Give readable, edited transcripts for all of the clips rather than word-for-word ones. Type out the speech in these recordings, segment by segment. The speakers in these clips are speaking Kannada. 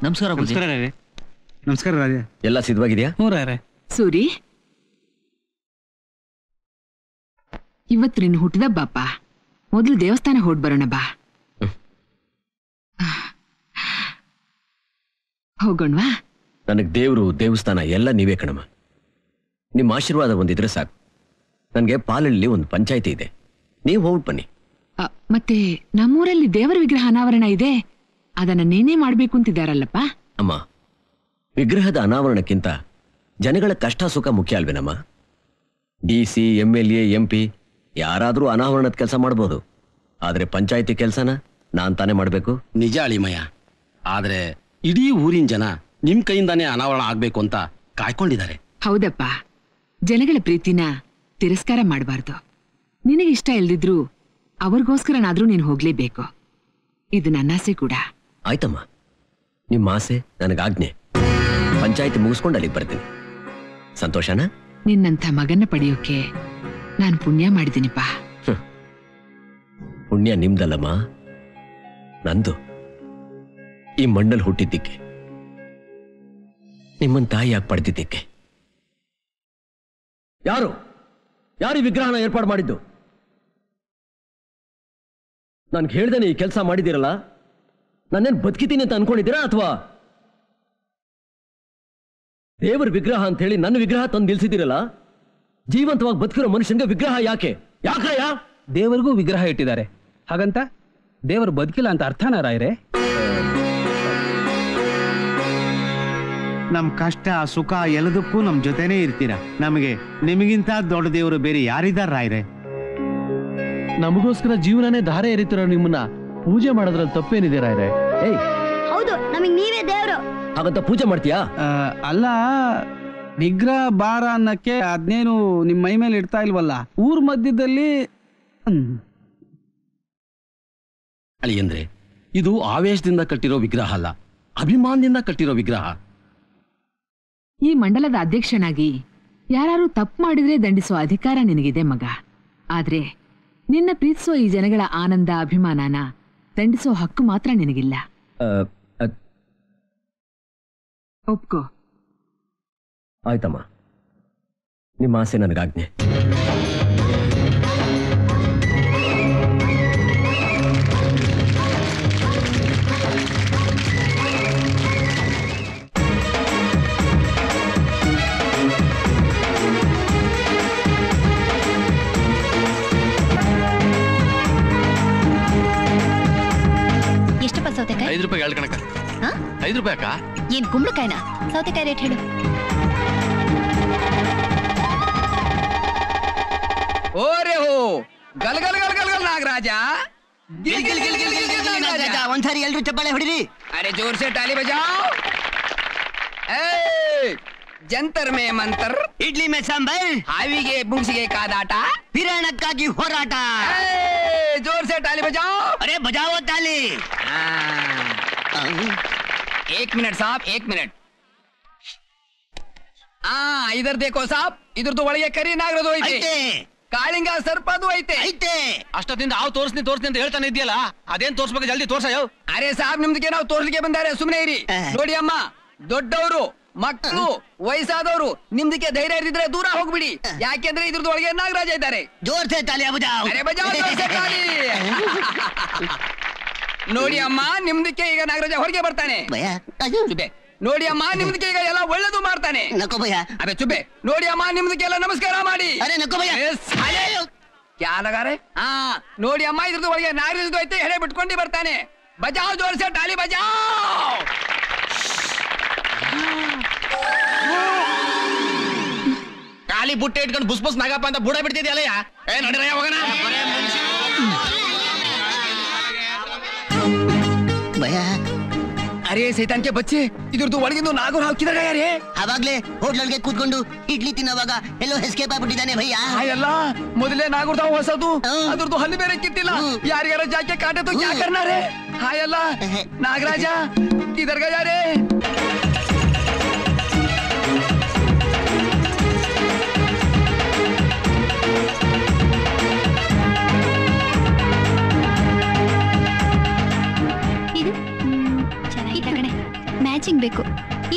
ನಮಸ್ಕಾರ. ನಮಸ್ಕಾರ ರಾಜ. ಎಲ್ಲ ಸಿದ್ಧವಾಗಿದೆಯಾ? ಹ್ಞೂ ರಾಯರೇ. ಸೂರಿ, ಇವತ್ತು ನಿನ್ನ ಹುಟ್ಟಿದಬ್ಬಪ್ಪ. ಮೊದಲು ದೇವಸ್ಥಾನ ಹೊಡ್ ಬರೋಣ ಬಾ. ಹೋಗೋಣವಾ? ನನಗೆ ದೇವರು ದೇವಸ್ಥಾನ ಎಲ್ಲ ನೀವೇ ಕಣಮ್ಮ. ನಿಮ್ಮ ಆಶೀರ್ವಾದ ಒಂದಿದ್ರೆ ಸಾಕು. ನನಗೆ ಪಾಲಳ್ಳಿ ಒಂದು ಪಂಚಾಯಿತಿ ಇದೆ, ನೀವು ಹೋಗಿ ಬನ್ನಿ. ಮತ್ತೆ ನಮ್ಮೂರಲ್ಲಿ ದೇವರ ವಿಗ್ರಹ ಅನಾವರಣ ಇದೆ, ಅದನ್ನ ನೀನೇ ಮಾಡ್ಬೇಕು ಅಂತಿದ್ದಾರಲ್ಲಪ್ಪ. ಅಮ್ಮ, ವಿಗ್ರಹದ ಅನಾವರಣಕ್ಕಿಂತ ಜನಗಳ ಕಷ್ಟ ಸುಖ ಮುಖ್ಯ ಅಲ್ವೇನಮ್ಮ? DC, MLA, MP ಯಾರಾದರೂ ಅನಾವರಣದ ಕೆಲಸ ಮಾಡ್ಬೋದು, ಆದ್ರೆ ಪಂಚಾಯಿತಿ ಕೆಲಸನ ನಾನ್ ತಾನೇ ಮಾಡ್ಬೇಕು. ನಿಜ ಅಳಿಮಯ್ಯ, ಆದ್ರೆ ಇಡೀ ಊರಿನ ಜನ ನಿಮ್ ಕೈಯಿಂದಾನೇ ಅನಾವರಣ ಆಗ್ಬೇಕು ಅಂತ ಕಾಯ್ಕೊಂಡಿದ್ದಾರೆ. ಹೌದಪ್ಪ, ಜನಗಳ ಪ್ರೀತಿನ ತಿರಸ್ಕಾರ ಮಾಡಬಾರ್ದು. ನಿನಗಿಷ್ಟ ಇಲ್ದಿದ್ರು ಅವ್ರಿಗೋಸ್ಕರನಾದ್ರೂ ನೀನು ಹೋಗ್ಲೇಬೇಕು. ಇದು ನನ್ನ ಆಸೆ ಕೂಡ. ಆಯ್ತಮ್ಮ, ನಿಮ್ಮ ಆಸೆ ನನಗಾಜ್ಞೆ. ಪಂಚಾಯಿತಿ ಮುಗಿಸ್ಕೊಂಡು ಅಲ್ಲಿಗೆ ಬರ್ತೀನಿ. ಸಂತೋಷನಾ? ನಿನ್ನಂಥ ಮಗನ್ನ ಪಡೆಯೋಕೆ ನಾನು ಪುಣ್ಯ ಮಾಡಿದ್ದೀನಿಪ್ಪ. ಪುಣ್ಯ ನಿಮ್ದಲ್ಲಮ್ಮ, ನಂದು. ಈ ಮಣ್ಣಲ್ಲಿ ಹುಟ್ಟಿದ್ದಕ್ಕೆ, ನಿಮ್ಮನ್ ತಾಯಿಯಾಗಿ ಪಡೆದಿದ್ದಕ್ಕೆ. ಯಾರು ಈ ವಿಗ್ರಹನ ಏರ್ಪಾಡು ಮಾಡಿದ್ದು? ನನ್ಗೆ ಹೇಳ್ದೇನೆ ಈ ಕೆಲಸ ಮಾಡಿದಿರಲ್ಲ, ನಾನೇನ್ ಬದುಕಿತೀನಿ ಅಂತ ಅನ್ಕೊಂಡಿದ್ದೀರಾ? ಅಥವಾ ದೇವರ ವಿಗ್ರಹ ಅಂತ ಹೇಳಿ ನನ್ನ ವಿಗ್ರಹ ತಂದು ನಿಲ್ಸಿದಿರಲ್ಲ? ಜೀವಂತವಾಗಿ ಬದುಕಿರೋ ಮನುಷ್ಯನ್ಗೆ ವಿಗ್ರಹ ಯಾಕೆ? ಯಾಕಯ್ಯ? ದೇವರಿಗೂ ವಿಗ್ರಹ ಇಟ್ಟಿದ್ದಾರೆ, ಹಾಗಂತ ದೇವರು ಬದುಕಿಲ್ಲ ಅಂತ ಅರ್ಥನಾ ರಾಯರೇ? ನಮ್ ಕಷ್ಟ ಸುಖ ಎಲ್ಲದಕ್ಕೂ ನಮ್ ಜೊತೆನೇ ಇರ್ತೀರ. ನಮಗೆ ನಿಮಗಿಂತ ದೊಡ್ಡ ದೇವರು ಬೇರೆ ಯಾರಿದಾರ ರಾಯ್ರೆ? ನಮಗೋಸ್ಕರ ಜೀವನನೇ ಧಾರೆ ಎರಿತಿರೋ ನಿಮ್ಮನ್ನ ಪೂಜೆ ಮಾಡೋದ್ರಲ್ಲಿ ತಪ್ಪೇನಿದೆ ರಾಯ್ರೆ? ಏಯ್, ಹೌದು, ನಮಗ್ ನೀವೇ ದೇವ್ರು. ಹಾಗಂತ ಪೂಜೆ ಮಾಡ್ತೀಯಾ? ಅಲ್ಲ, ವಿಗ್ರಹ ಭಾರ ಅನ್ನಕ್ಕೆ ಅದ್ನೇನು ನಿಮ್ಮ ಮೈ ಮೇಲೆ ಇಡ್ತಾ ಇಲ್ವಲ್ಲ, ಊರ್ ಮಧ್ಯದಲ್ಲಿ. ಅಳಿಯಂದ್ರೆ, ಇದು ಆವೇಶದಿಂದ ಕಟ್ಟಿರೋ ವಿಗ್ರಹ ಅಲ್ಲ, ಅಭಿಮಾನದಿಂದ ಕಟ್ಟಿರೋ ವಿಗ್ರಹ. ಈ ಮಂಡಲದ ಅಧ್ಯಕ್ಷನಾಗಿ ಯಾರು ತಪ್ಪು ಮಾಡಿದ್ರೆ ದಂಡಿಸೋ ಅಧಿಕಾರ ನಿನಗಿದೆ ಮಗ. ಆದ್ರೆ ನಿನ್ನ ಪ್ರೀತಿಸೋ ಈ ಜನಗಳ ಆನಂದ ಅಭಿಮಾನನ ದಂಡಿಸೋ ಹಕ್ಕು ಮಾತ್ರ ನಿನಗಿಲ್ಲ. ಒಪ್ಕೋ. ಆಯ್ತಮ್ಮ, ನಿಮ್ಮ ಆಸೆ ನನಗಾಜ್ಞೆ. ಎಷ್ಟಪ್ಪ ಸೌತೆಕಾಯಿ? 5 ರೂಪಾಯಿ 2 ಕಣಕ. 5 ರೂಪಾಯಿ ಅಕ್ಕ? ಏನ್ ಕುಂಬಳಕಾಯಿನ? ಸೌತೆಕಾಯಿ ರೇಟ್ ಹೇಳು. ಓರೆ ಹೋ, ಗಲ್ ಗಲ್ ಗಲ್ ಗಲ್ ಗಲ್ ನಾಗರಾಜ, ಗಿಲ್ ಗಿಲ್ ಗಿಲ್ ಗಿಲ್ ಗಿಲ್ ಗಿಲ್ ನಾಗರಾಜ. ಒಂದ್ಸಾರಿ ಎಲ್ರು ಚಪ್ಪಾಳೆ ಹೊಡಿರಿ. ಅರೆ ಜೋರ್ ಸೆ ತಾಲಿ ಬಜಾओ. ಜಂತರ್ ಮೇ ಮಂತರ್, ಇಡ್ಲಿ ಮೇ ಸಾಂಬಾರ್, ಹಾವಿಗೆ ಬುಂಗ್ಸಿಗೆ ಕಾದಾಟ, ಹಿರಾಣಕ್ಕಾಗಿ ಹೋರಾಟ. ಜೋರ್ ಸೆ ತಾಲಿ ಬಜಾओ. ಅರೆ ಬಜಾವೋ ತಾಲಿ. 1 मिनट साहब, 1 मिनट. ಇದರ್ ದೇಕೋ ಸಾಬ್, ಇದ್ರದ್ದು ಒಳಗೆ ಕರಿ ನಾಗರದು ಐತೆ, ಕಾಳಿಂಗ ಸರ್ಪದು ಐತೆ. ಅಷ್ಟೊತ್ತಿಂದ ಅವ್ ತೋರ್ಸ್ನಿ ಅಂತ ಹೇಳ್ತಾನೆ ಇದೆಯಲ್ಲ, ಅದೇನ್ ತೋರ್ಸ್ಬೇಕು? ಜಲ್ದಿ ತೋರ್ಸ. ಅರೆ ಸಾಬ್, ನಿಮ್ದಕ್ಕೆ ನಾವು ತೋರ್ಸ್ಲಿಕ್ಕೆ ಬಂದಾರೆ, ಸುಮ್ನೆ ಇರಿ. ನೋಡಿ ಅಮ್ಮ, ದೊಡ್ಡವರು, ಮಕ್ಕಳು, ವಯಸ್ಸಾದವರು ನಿಮ್ದಕ್ಕೆ ಧೈರ್ಯ ಇರಿದ್ರೆ ದೂರ ಹೋಗ್ಬಿಡಿ. ಯಾಕೆಂದ್ರೆ ಇದ್ರದ್ದು ಒಳಗೆ ನಾಗರಾಜ ಇದ್ದಾರೆ. ಜೋರ್ ಸೆ ತಾಲಿ ಬಜಾओ. ಅರೆ ಬಜಾओ, ಜೋರ್ ಸೆ ತಾಲಿ. ನೋಡಿ ಅಮ್ಮ, ನಿಮ್ದಕ್ಕೆ ಈಗ ನಾಗರಾಜ ಹೊರಗೆ ಬರ್ತಾನೆ. ಚುಬೆ. ನೋಡಿ ಅಮ್ಮ, ನಿಮ್ದಕ್ಕೆ ಈಗ ಎಲ್ಲ ಒಳ್ಳೇದು ಮಾಡ್ತಾನೆ. ನಕೋ ಭಯ್ಯ. ಅಬೆ ಚುಬೆ. ನೋಡಿ ಅಮ್ಮ, ನಿಮ್ದಕ್ಕೆ ಎಲ್ಲ ನಮಸ್ಕಾರ ಮಾಡಿ. ಅರೆ ನಕೋ ಭಯ್ಯ. ಕ್ಯಾ ಲಗಾರೆ? ನೋಡಿ ಅಮ್ಮ, ಇದ್ರದ್ದು ಒಳಗೆ ನಾಗರಾಜದ್ದು ಐತೆ, ಹೆಡೆ ಬಿಟ್ಕೊಂಡು ಬರ್ತಾನೆ. ಬಜಾओ, ಜೋರ್ ಸೆ ತಾಲಿ ಬಜಾओ. ಖಾಲಿ ಬುಟ್ಟೆ ಇಟ್ಕೊಂಡು ಬುಸ್ ಬುಸ್ ನಾಗಪ್ಪ ಅಂತ ಬುಡ ಬಿಡ್ತಿದ್ಯಲ್ಲ. ನಡಿರಯ್ಯ ಹೋಗೋಣ. ಭಯ್ಯ. ಅರೆ ಸೈತಾನ್ ಕೆ ಬಚ್ಚೆ, ಇದ್ರದ್ದು ಒಳಗಿಂದು ನಾಗರು ಹಾಕಿದಾರೆ ಯಾರೇ? ಅವಾಗ್ಲೇ ಹೋಟ್ಲೊಳಗೆ ಕೂತ್ಕೊಂಡು ಇಡ್ಲಿ ತಿನ್ನೋವಾಗ ಎಲ್ಲೋ ಎಸ್ಕೇಪ್ ಆಗ್ಬಿಟ್ಟಿದ್ದಾನೆ ಭಯ್ಯ. ಎಲ್ಲ ಮೊದಲೇ ನಾಗರದಾವ್ ಹೊಸದು, ಅದ್ರದ್ದು ಹಲ್ಲು ಬೇರೆ ಕಿತ್ತಿಲ್ಲ. ಯಾರಿಗಾರ ಜಾಕೆ ಕಾಟೆ ಕ್ಯಾ ಕರ್ನಾ ರೇ? ಹಾಯಲ್ಲ ನಾಗರಾಜ, ಕಿದರ್ ಗಯಾ ರೇ?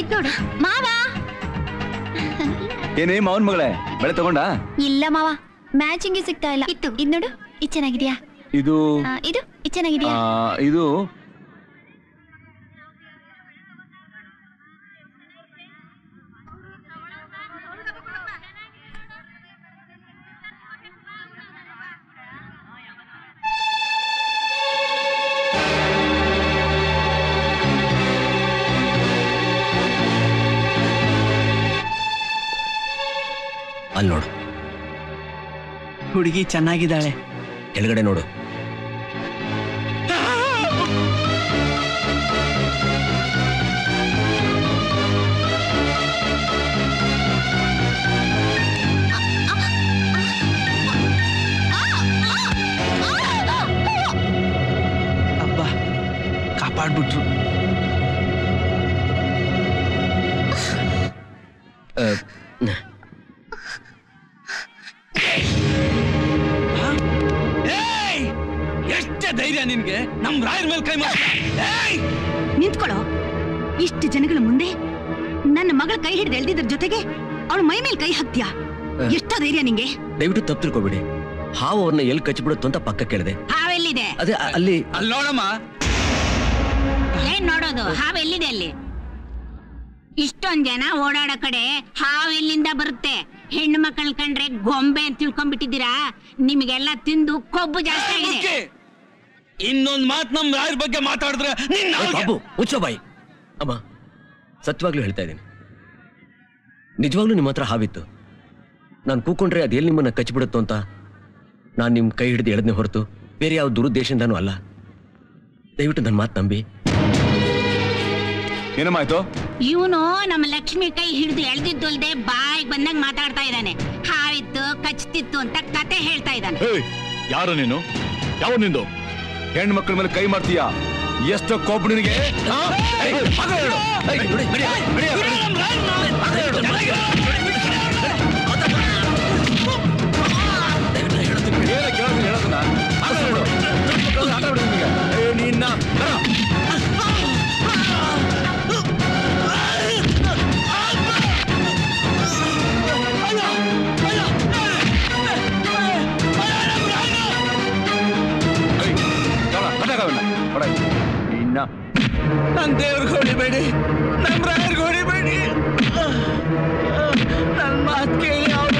ಇದ್ ನೋಡು ಮಾವ. ಏನೇ ಮಾವನ್ ಮಗಳೇ, ಬೆಳೆ ತಗೊಂಡ? ಇಲ್ಲ ಮಾವ, ಮ್ಯಾಚಿಂಗ್ ಸಿಗ್ತಾ ಇಲ್ಲ. ಇದ್ ನೋಡು, ಇದು ಚೆನ್ನಾಗಿದ್ಯಾ? ಇದು ಇದು ಚೆನ್ನಾಗಿದ್ಯಾ? ಇದು ಅಲ್ಲಿ ನೋಡು, ಹುಡುಗಿ ಚೆನ್ನಾಗಿದ್ದಾಳೆ. ಕೆಳಗಡೆ ನೋಡು. ಅಬ್ಬಾ, ಕಾಪಾಡ್ಬಿಟ್ರು. ಎಷ್ಟೇ ಧೈರ್ಯ ನಿನ್ಗೆ ನಮ್ ರಾಯರ್ ಮೇಲೆ ಕೈ ಮಾಡಿ? ನಿಂತ್ಕೊಳ್ಳೋ. ಇಷ್ಟು ಜನಗಳ ಮುಂದೆ ನನ್ನ ಮಗಳ ಕೈ ಹಿಡಿದು ಎಳ್ದಿದ್ರ ಜೊತೆಗೆ ಅವಳು ಮೈ ಮೇಲೆ ಕೈ ಹಾಕ್ತೀಯಾ? ಎಷ್ಟೋ ಧೈರ್ಯ ನಿಂಗೆ? ದಯವಿಟ್ಟು ತಪ್ಪು ತಿಳ್ಕೊಬೇಡಿ. ಹಾವು ಅವ್ರನ್ನ ಎಲ್ಲಿ ಕಚ್ಚಿಬಿಡುತ್ತೋ ಅಂತ ಪಕ್ಕ ಕೇಳಿದೆ. ಹಾವೆಲ್ಲಿದೆ? ಅದೇ ಅಲ್ಲಿ ಅಲ್ಲಿ ನೋಡಮ್ಮ. ಏನ್ ನೋಡೋದು? ಹಾವೆಲ್ಲಿದೆ ಅಲ್ಲಿ? ಇಷ್ಟೊಂದ್ ಜನ ಓಡಾಡೋ ಕಡೆ ಹಾವೆಲ್ಲಿಂದ ಬರುತ್ತೆ? ಹೆಣ್ಣು ಮಕ್ಕಳ ಕಂಡ್ರೆ ಗೊಂಬೆ ಅಂತ ತಿಳ್ಕೊಂಡ್ಬಿಟ್ಟಿದ್ದೀರಾ? ನಿಮಗೆಲ್ಲ ತಿಂದು ಕೊಬ್ಬು ಜಾಸ್ತಿ ಆಗಿದೆ. ಇನ್ನೊಂದ್ ಮಾತ್ ನಮ್ ರಾಯರ್ ಬಗ್ಗೆ ಮಾತಾಡಿದ್ರೆ ಬಾಬು ಮುಚ್ಚೋ ಬಾಯಿ. ಅಮ್ಮ, ಸತ್ಯವಾಗ್ಲೂ ಹೇಳ್ತಾ ಇದ್ದೀನಿ, ನಿಜವಾಗ್ಲೂ ನಿಮ್ಮ ಹತ್ರ ಹಾವಿತ್ತು. ನಾನು ಕೂಕೊಂಡ್ರೆ ಅದೆಲ್ಲಿ ನಿಮ್ಮನ್ನ ಕಚ್ಚಿಬಿಡುತ್ತೋ ಅಂತ ನಾನು ನಿಮ್ ಕೈ ಹಿಡಿದು ಎಳೆದನೆ ಹೊರತು ಬೇರೆ ಯಾವ ದುರುದ್ದೇಶದಿಂದಾನೂ ಅಲ್ಲ. ದಯವಿಟ್ಟು ನನ್ನ ಮಾತು ನಂಬಿ. ಏನಮ್ಮಾಯ್ತು? ಇವನು ನಮ್ಮ ಲಕ್ಷ್ಮಿ ಕೈ ಹಿಡಿದು ಎಳ್ದಿದ್ದಲ್ದೆ ಬಾಯಿಗೆ ಬಂದಾಗ ಮಾತಾಡ್ತಾ ಇದ್ದಾನೆ. ಹಾವಿತ್ತು, ಕಚ್ತಿತ್ತು ಅಂತ ಕತೆ ಹೇಳ್ತಾ ಇದ್ದಾನೆ. ಯಾರು ನೀನು? ಯಾವ ನಿಂದು? ಹೆಣ್ಣು ಮಕ್ಕಳ ಮೇಲೆ ಕೈ ಮಾಡ್ತೀಯಾ? ಎಷ್ಟು ಕೋಪ ನಿನಗೆ? ನನ್ ದೇವ್ರಿಗೆ ಹೊಡಿಬೇಡಿ, ನಮ್ ರಾಯರ್ಗೆ ಹೊಡಿಬೇಡಿ. ನನ್ ಮಾತು ಕೇಳಿ ಅವ್ರ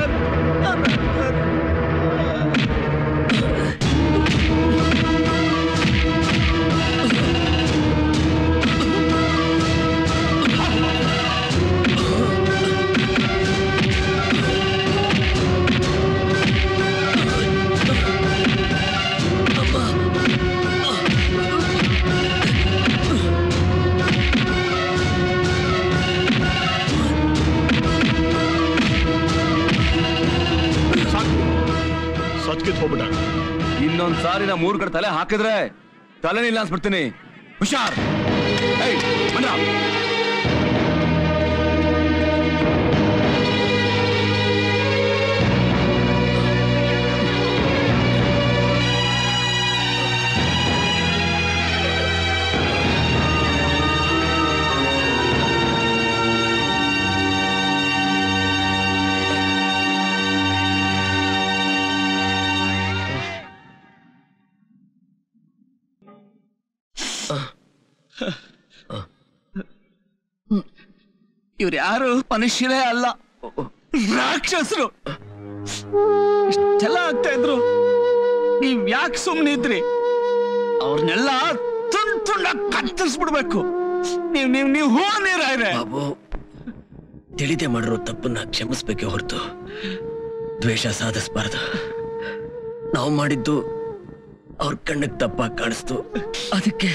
ಇನ್ನೊಂದ್ ಸಾರಿ ನಾ 3 ಕಡೆ ತಲೆ ಹಾಕಿದ್ರೆ ತಲೆನಿಲ್ಲ ಅನ್ಸ್ಬಿಡ್ತೀನಿ. ಹುಷಾರ್. ಇವ್ರು ಯಾರು ಮನುಷ್ಯರೇ ಅಲ್ಲ, ರಾಕ್ಷಸರು. ಇಷ್ಟೆಲ್ಲ ಆಗ್ತಾ ಇದ್ರು, ನೀವ್ ಯಾಕೆ ಸುಮ್ನಿದ್ರಿ? ಅವ್ರನ್ನೆಲ್ಲ ತುಂಡ್ ತುಂಡಾಗಿ ಕತ್ತರಿಸ್ಬಿಡ್ಬೇಕು. ನೀವು ಹೂ ನೀರಾಯ್ರೆ. ಬಾಬು, ತಿಳಿದೇ ಮಾಡಿರೋ ತಪ್ಪನ್ನ ಕ್ಷಮಿಸ್ಬೇಕೆ ಹೊರತು ದ್ವೇಷ ಸಾಧಿಸಬಾರದು. ನಾವು ಮಾಡಿದ್ದು ಅವ್ರ ಕಣ್ಣಿಗೆ ತಪ್ಪಾಗಿ ಕಾಣಿಸ್ತು, ಅದಕ್ಕೆ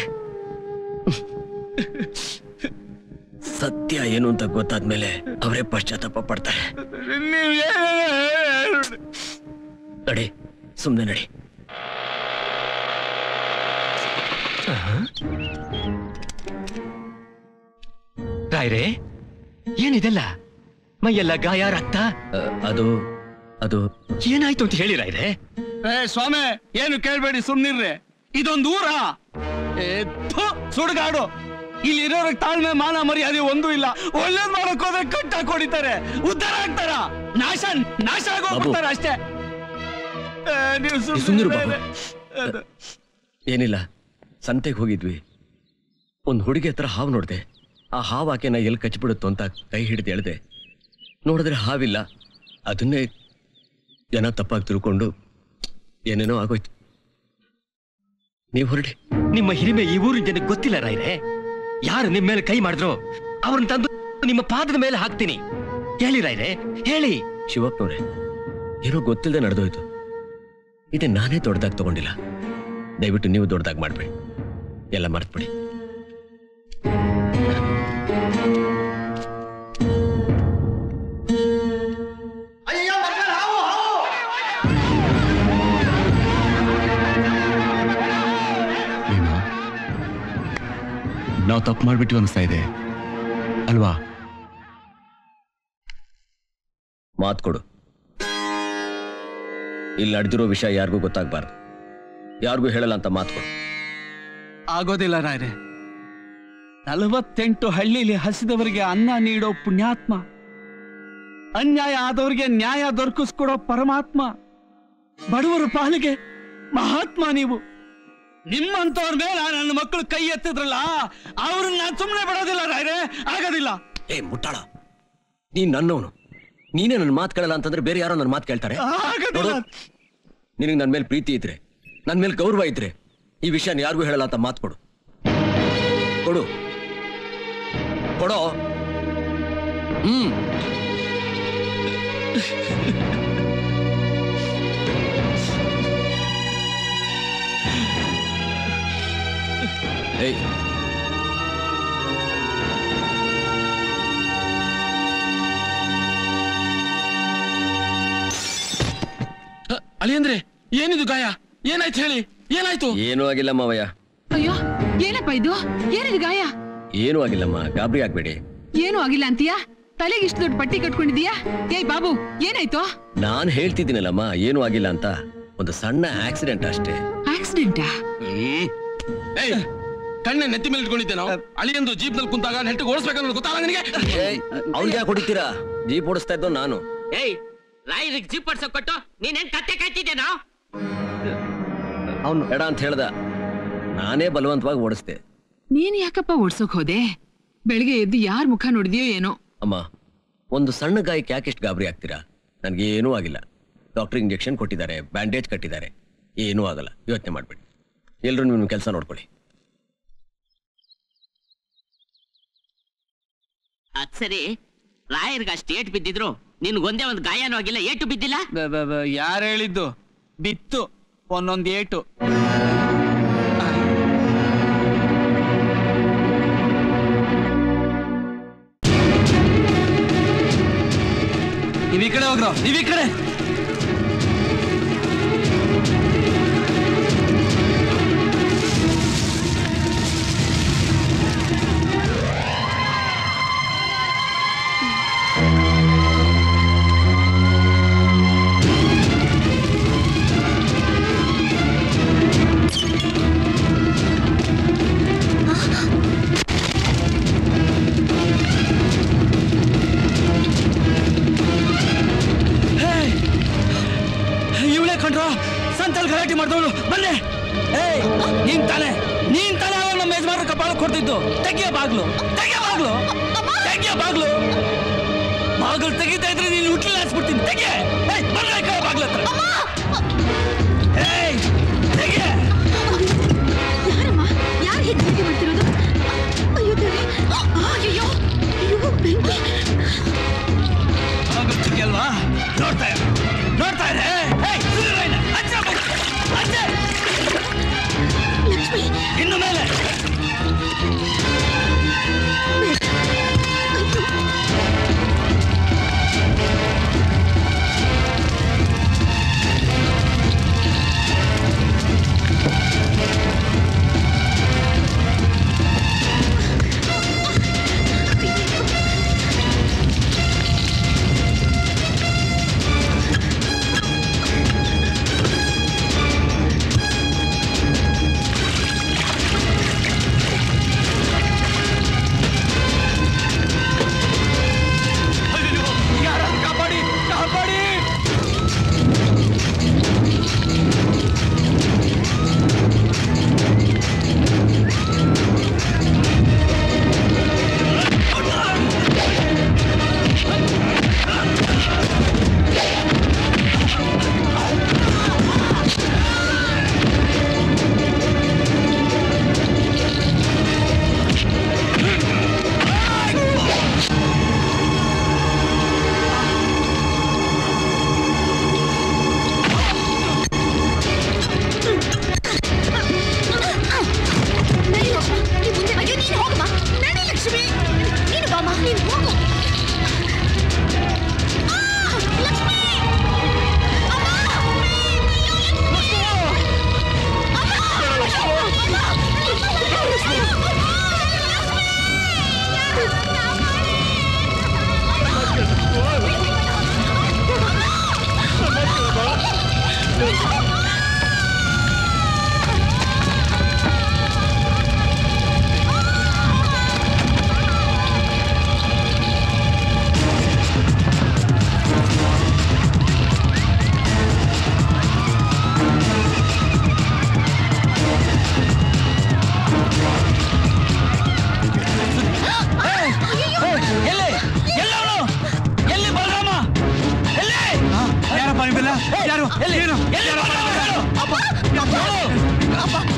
ಸತ್ಯ ಏನು ಅಂತ ಗೊತ್ತಾದ್ಮೇಲೆ ಅವರೇ ಪಶ್ಚಾತ್ತಾಪ ಪಡ್ತಾರೆ. ನಡಿ, ಸುಮ್ಮನೆ ನಡಿ. ರಾಯ್ರೆ, ಏನಿದೆಲ್ಲ ಮೈಯೆಲ್ಲ ಗಾಯ, ರಕ್ತ? ಅದು ಅದು ಏನಾಯ್ತು ಅಂತ ಹೇಳಿ ರಾಯ್ರೆ. ಸ್ವಾಮಿ, ಏನು ಕೇಳ್ಬೇಡಿ, ಸುಮ್ನಿರ್ರಿ. ಇದೊಂದು ಊರ ಸುಡುಗಾಡು. ಇಲ್ಲಿರೋರಿಗೆ ತಾಳ್ಮೆ ಮಾನ ಮರ್ಯಾದೆ ಒಂದೂ ಇಲ್ಲ. ಒಳ್ಳೇದ್ ಮಾಡಕ್ ಹೋದ್ರೆ ಕಟ್ಟ ಹೊಡಿತಾರೆ, ಉದ್ಧಾರ ಆಗ್ತಾರ, ನಾಶ ಆಗೋಗ್ಬಿಡ್ತಾರ ಅಷ್ಟೇ. ನೀವು ಸುಮ್ಮನಿರು ಬಾಬು. ಏನಿಲ್ಲ, ಸಂತೆಗೆ ಹೋಗಿದ್ವಿ, ಒಂದು ಹುಡುಗಿ ಹತ್ರ ಹಾವು ನೋಡಿದೆ. ಆ ಹಾವು ಆಕೆನ ಎಲ್ಲಿ ಕಚ್ಚಿಬಿಡುತ್ತೋ ಅಂತ ಕೈ ಹಿಡಿದು ಎಳ್ದೆ. ನೋಡಿದ್ರೆ ಹಾವಿಲ್ಲ. ಅದನ್ನೇ ಜನ ತಪ್ಪಾಗಿ ತಿಳ್ಕೊಂಡು ಏನೇನೋ ಆಗೋಯ್ತು. ನೀವು ಹೊರಡಿ. ನಿಮ್ಮ ಹಿರಿಮೆ ಈ ಊರಿನ ಜನಕ್ಕೆ ಗೊತ್ತಿಲ್ಲ ರಾಯ್ರೆ. ಯಾರು ನಿಮ್ಮ ಮೇಲೆ ಕೈ ಮಾಡಿದ್ರು ಅವ್ರನ್ನ ತಂದು ನಿಮ್ಮ ಪಾದದ ಮೇಲೆ ಹಾಕ್ತೀನಿ. ಹೇಳಿ ರಾಯ್ರೆ, ಹೇಳಿ. ಶಿವಪ್ಪನವ್ರೆ, ಏನೋ ಗೊತ್ತಿಲ್ಲದೆ ನಡೆದೋಯ್ತು. ಇದೇ ನಾನೇ ದೊಡ್ಡದಾಗಿ ತಗೊಂಡಿಲ್ಲ. ದಯವಿಟ್ಟು ನೀವು ದೊಡ್ಡದಾಗಿ ಮಾಡ್ಬೇಡಿ, ಎಲ್ಲ ಮರ್ತ್ಬಿಡಿ. ನಾವು ತಪ್ಪು ಮಾಡ್ಬಿಟ್ಟು ಅನಿಸ್ತಾ ಇದೆ ಅಲ್ವಾ? ಮಾತು ಕೊಡು. ಇಲ್ಲಿ ನಡೆದಿರೋ ವಿಷಯ ಯಾರಿಗೂ ಗೊತ್ತಾಗಬಾರ್ದು, ಯಾರಿಗೂ ಹೇಳಲ್ಲ ಅಂತ ಮಾತು ಕೊಡು. ಆಗೋದಿಲ್ಲ ರಾಯ್ರೆ. 48 ಹಳ್ಳಿಲಿ ಹಸಿದವರಿಗೆ ಅನ್ನ ನೀಡೋ ಪುಣ್ಯಾತ್ಮ, ಅನ್ಯಾಯ ಆದವರಿಗೆ ನ್ಯಾಯ ದೊರಕಿಸ್ಕೊಡೋ ಪರಮಾತ್ಮ, ಬಡವರ ಪಾಲಿಗೆ ಮಹಾತ್ಮ ನೀವು. ನಿಮ್ಮಂತವ್ರ ಮೇಲೆ ನನ್ನ ಮಕ್ಕಳು ಕೈ ಎತ್ತಿದ್ರಲ್ಲ, ಅವ್ರನ್ನ ನಾನು ಸುಮ್ಮನೆ ಬಿಡೋದಿಲ್ಲ ರಾಯ್ರೆ, ಆಗೋದಿಲ್ಲ. ಏ ಮುಟ್ಟಾಳ, ನೀನ್ ನನ್ನವನು, ನೀನೇ ನನ್ನ ಮಾತು ಕೇಳಲ್ಲ ಅಂತಂದ್ರೆ ಬೇರೆ ಯಾರೋ ನನ್ನ ಮಾತು ಕೇಳ್ತಾರೆ? ನಿನಗೆ ನನ್ನ ಮೇಲೆ ಪ್ರೀತಿ ಇದ್ರೆ, ನನ್ನ ಮೇಲೆ ಗೌರವ ಇದ್ರೆ ಈ ವಿಷಯ ಯಾರಿಗೂ ಹೇಳಲ್ಲ ಅಂತ ಮಾತು ಕೊಡು. ಕೊಡು ಕೊಡೋ. ಏಯ್, ಅಳಿಯಂದ್ರೆ ಏನಿದು ಗಾಯ? ಏನಾಯ್ತು ಹೇಳಿ, ಏನಾಯ್ತು? ಏನೂ ಆಗಿಲ್ಲ ಮಾವಯ್ಯ. ಅಯ್ಯೋ, ಏನಪ್ಪ ಇದು? ಏನಿದು ಗಾಯ? ಏನೂ ಆಗಿಲ್ಲಮ್ಮ, ಗಾಬರಿ ಆಗ್ಬೇಡಿ. ಏನೂ ಆಗಿಲ್ಲ ಅಂತೀಯಾ? ತಲೆಗೆ ಇಷ್ಟು ದೊಡ್ಡ ಪಟ್ಟಿ ಕಟ್ಕೊಂಡಿದೀಯಾ? ಏಯ್ ಬಾಬು, ಏನಾಯ್ತು? ನಾನ್ ಹೇಳ್ತಿದ್ದೀನಲ್ಲಮ್ಮ, ಏನೂ ಆಗಿಲ್ಲ ಅಂತ. ಒಂದು ಸಣ್ಣ ಆಕ್ಸಿಡೆಂಟ್ ಅಷ್ಟೇ. ಆಕ್ಸಿಡೆಂಟಾ? ಕಣ್ಣೆ ನೆತ್ತಿ ಮೇಲೆ ಇಟ್ಕೊಂಡಿದ್ದೆ ನಾವು. ಅಳಿಯಂದು ಜೀಪ್ ನಲ್ಲಿ ಕುಂತಾಗ ನೆಟ್ಟಿಗೆ ಓಡಿಸ್ಬೇಕನ್ನೋದು ಗೊತ್ತಾಗ ನಿನಗೆ? ಅವ್ರಿಗೆ ಯಾಕೆ ಹೊಡಿತೀರಾ? ಜೀಪ್ ಓಡಿಸ್ತಾ ಇದ್ದೋ ನಾನು. ಏಯ್, ರಾಯರಿಗೆ ಜೀಪ್ ಓಡಿಸೋ ಕೊಟ್ಟು ನೀನೇನ್ ಕತ್ತೆ ಕಾಯ್ತಿದ್ದೇನೋ? ಅವನು ಬೇಡ ಅಂತ ಹೇಳ್ದ, ನಾನೇ ಬಲವಂತವಾಗಿ ಓಡಿಸ್ದೆ. ನೀನ್ ಯಾಕಪ್ಪ ಓಡ್ಸೋಕ್ ಹೋದೆ? ಬೆಳಿಗ್ಗೆ ಎದ್ದು ಯಾರ್ ಮುಖ ನೋಡಿದ್ಯೋ ಏನೋ. ಅಮ್ಮ, ಒಂದು ಸಣ್ಣ ಗಾಯಕ್ಕೆ ಯಾಕೆ ಎಷ್ಟು ಗಾಬರಿ ಆಗ್ತೀರಾ? ನನಗೇನೂ ಆಗಿಲ್ಲ. ಡಾಕ್ಟರ್ ಇಂಜೆಕ್ಷನ್ ಕೊಟ್ಟಿದ್ದಾರೆ, ಬ್ಯಾಂಡೇಜ್ ಕಟ್ಟಿದ್ದಾರೆ, ಏನೂ ಆಗಲ್ಲ. ಯೋಚನೆ ಮಾಡ್ಬೇಡಿ. ಎಲ್ರು ನಿಮ್ಮ ಕೆಲಸ ನೋಡ್ಕೊಳ್ಳಿ. ಅದ್ ಸರಿ, ರಾಯರ್ಗ ಅಷ್ಟು ಏಟು ಬಿದ್ದಿದ್ರು ನಿನ್ಗೊಂದೇ ಒಂದು ಗಾಯನೂ ಆಗಿಲ್ಲ, ಏಟು ಬಿದ್ದಿಲ್ಲ? ಯಾರು ಹೇಳಿದ್ದು? ಬಿತ್ತು ಒಂದೊಂದು ಏಟು. ನೀವ್ ಈ ಕಡೆ ಹೋಗ್ರೋ, ನೀವ್ ಈ ಕಡೆ. ಸಂತಲ್ ಗಲಾಟೆ ಮಾಡಿದವಳು ಬನ್ನಿ. ಏಯ್, ನೀನ್ ತಾನೆ ಅವಾಗ ನಮ್ಮ ಯಜಮಾನ ಕಪಾಳ ಕೊಡ್ತಿದ್ದು. ತೆಗಿಯ ಬಾಗ್ಲು, ತೆಗಿಯ ಬಾಗ್ಲು, ತೆಗಿಯ ಬಾಗ್ಲು. ಬಾಗ್ಲು ತೆಗಿತಾ ಇದ್ರೆ ನೀನು ಹುಟ್ಲಿಲ್ಲ ಹಾಸ್ಬಿಡ್ತೀನಿ. ತೆಗಿಯ ಬಾಗ್ಲ ಹತ್ರ. ಏಯ್, ತೆಗಿಯ. ಯಾರಮ್ಮ? ಯಾರು ಹೆಜ್ಜೆ ಮಾಡ್ತಿರೋದು? ಅಯ್ಯೋ ದೇವ್ರೇ, ಅಯ್ಯೋ ಅಯ್ಯೋ ಬೆಂಕಿ. ಆಗುತ್ತೆ ಅಲ್ವಾ? ನೋಡ್ತಾ ಇರ. ಲಕ್ಷ್ಮಿ, ಇನ್ನು ಮೇಲೆ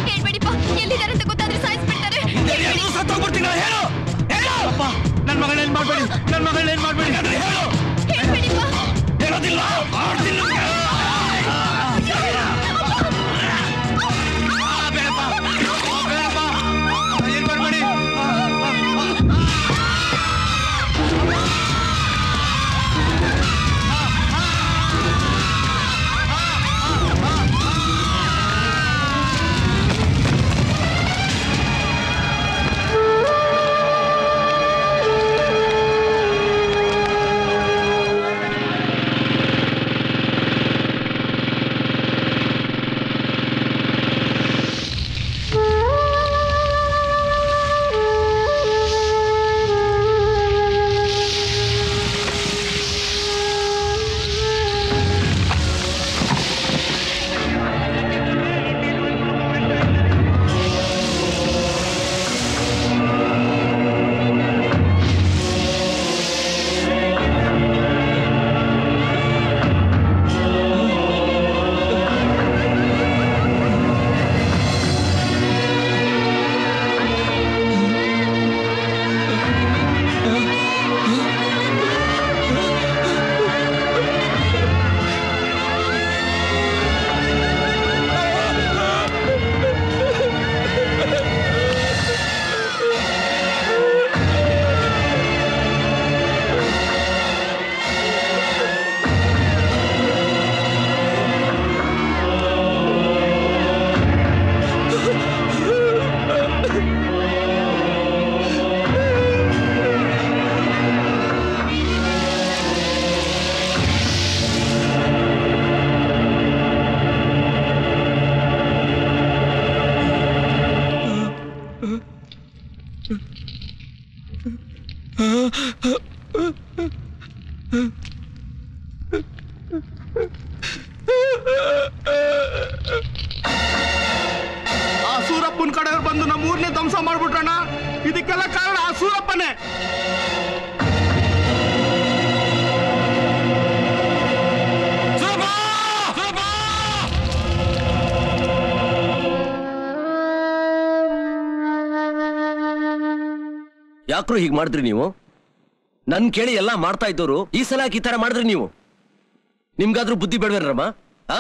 ಹೇಳ್ಬೇಡಿಪ್ಪ, ಎಲ್ಲಿದ್ದಾರೆ ಅಂತ ಗೊತ್ತಾದ್ರೆ ಸಾಯಿಸ್ಬಿಡ್ತಾರೆ. ನನ್ ಮಗಳೇನ್ ಮಾಡ್ಬೇಡಿ, ನನ್ ಮಗಳೇನ್ ಮಾಡ್ಬೇಡಿ, ಹೇಳ್ಬೇಡಿಪ್ಪ. ಹೇಳೋದಿಲ್ಲ, ಮಾಡ್ತೀನಿ. ಆ ಸೂರಪ್ಪನ ಕಡೆಯವ್ರು ಬಂದು ನಮ್ಮ ಊರ್ನೇ ಧ್ವಂಸ ಮಾಡ್ಬಿಟ್ರಣ್ಣ. ಇದಕ್ಕೆಲ್ಲ ಕಾರಣ ಆ ಸೂರಪ್ಪನೇ. ಯಾಕ್ರು ಹೀಗೆ ಮಾಡಿದ್ರಿ ನೀವು? ನನ್ ಕೇಳಿ ಎಲ್ಲಾ ಮಾಡ್ತಾ ಇದ್ದವರು ಈ ಸಲ ಈ ತರ ಮಾಡಿದ್ರಿ ನೀವು? ನಿಮ್ಗಾದ್ರೂ ಬುದ್ಧಿ ಬೇಡವೇನ್ರಮ್ಮ? ಆ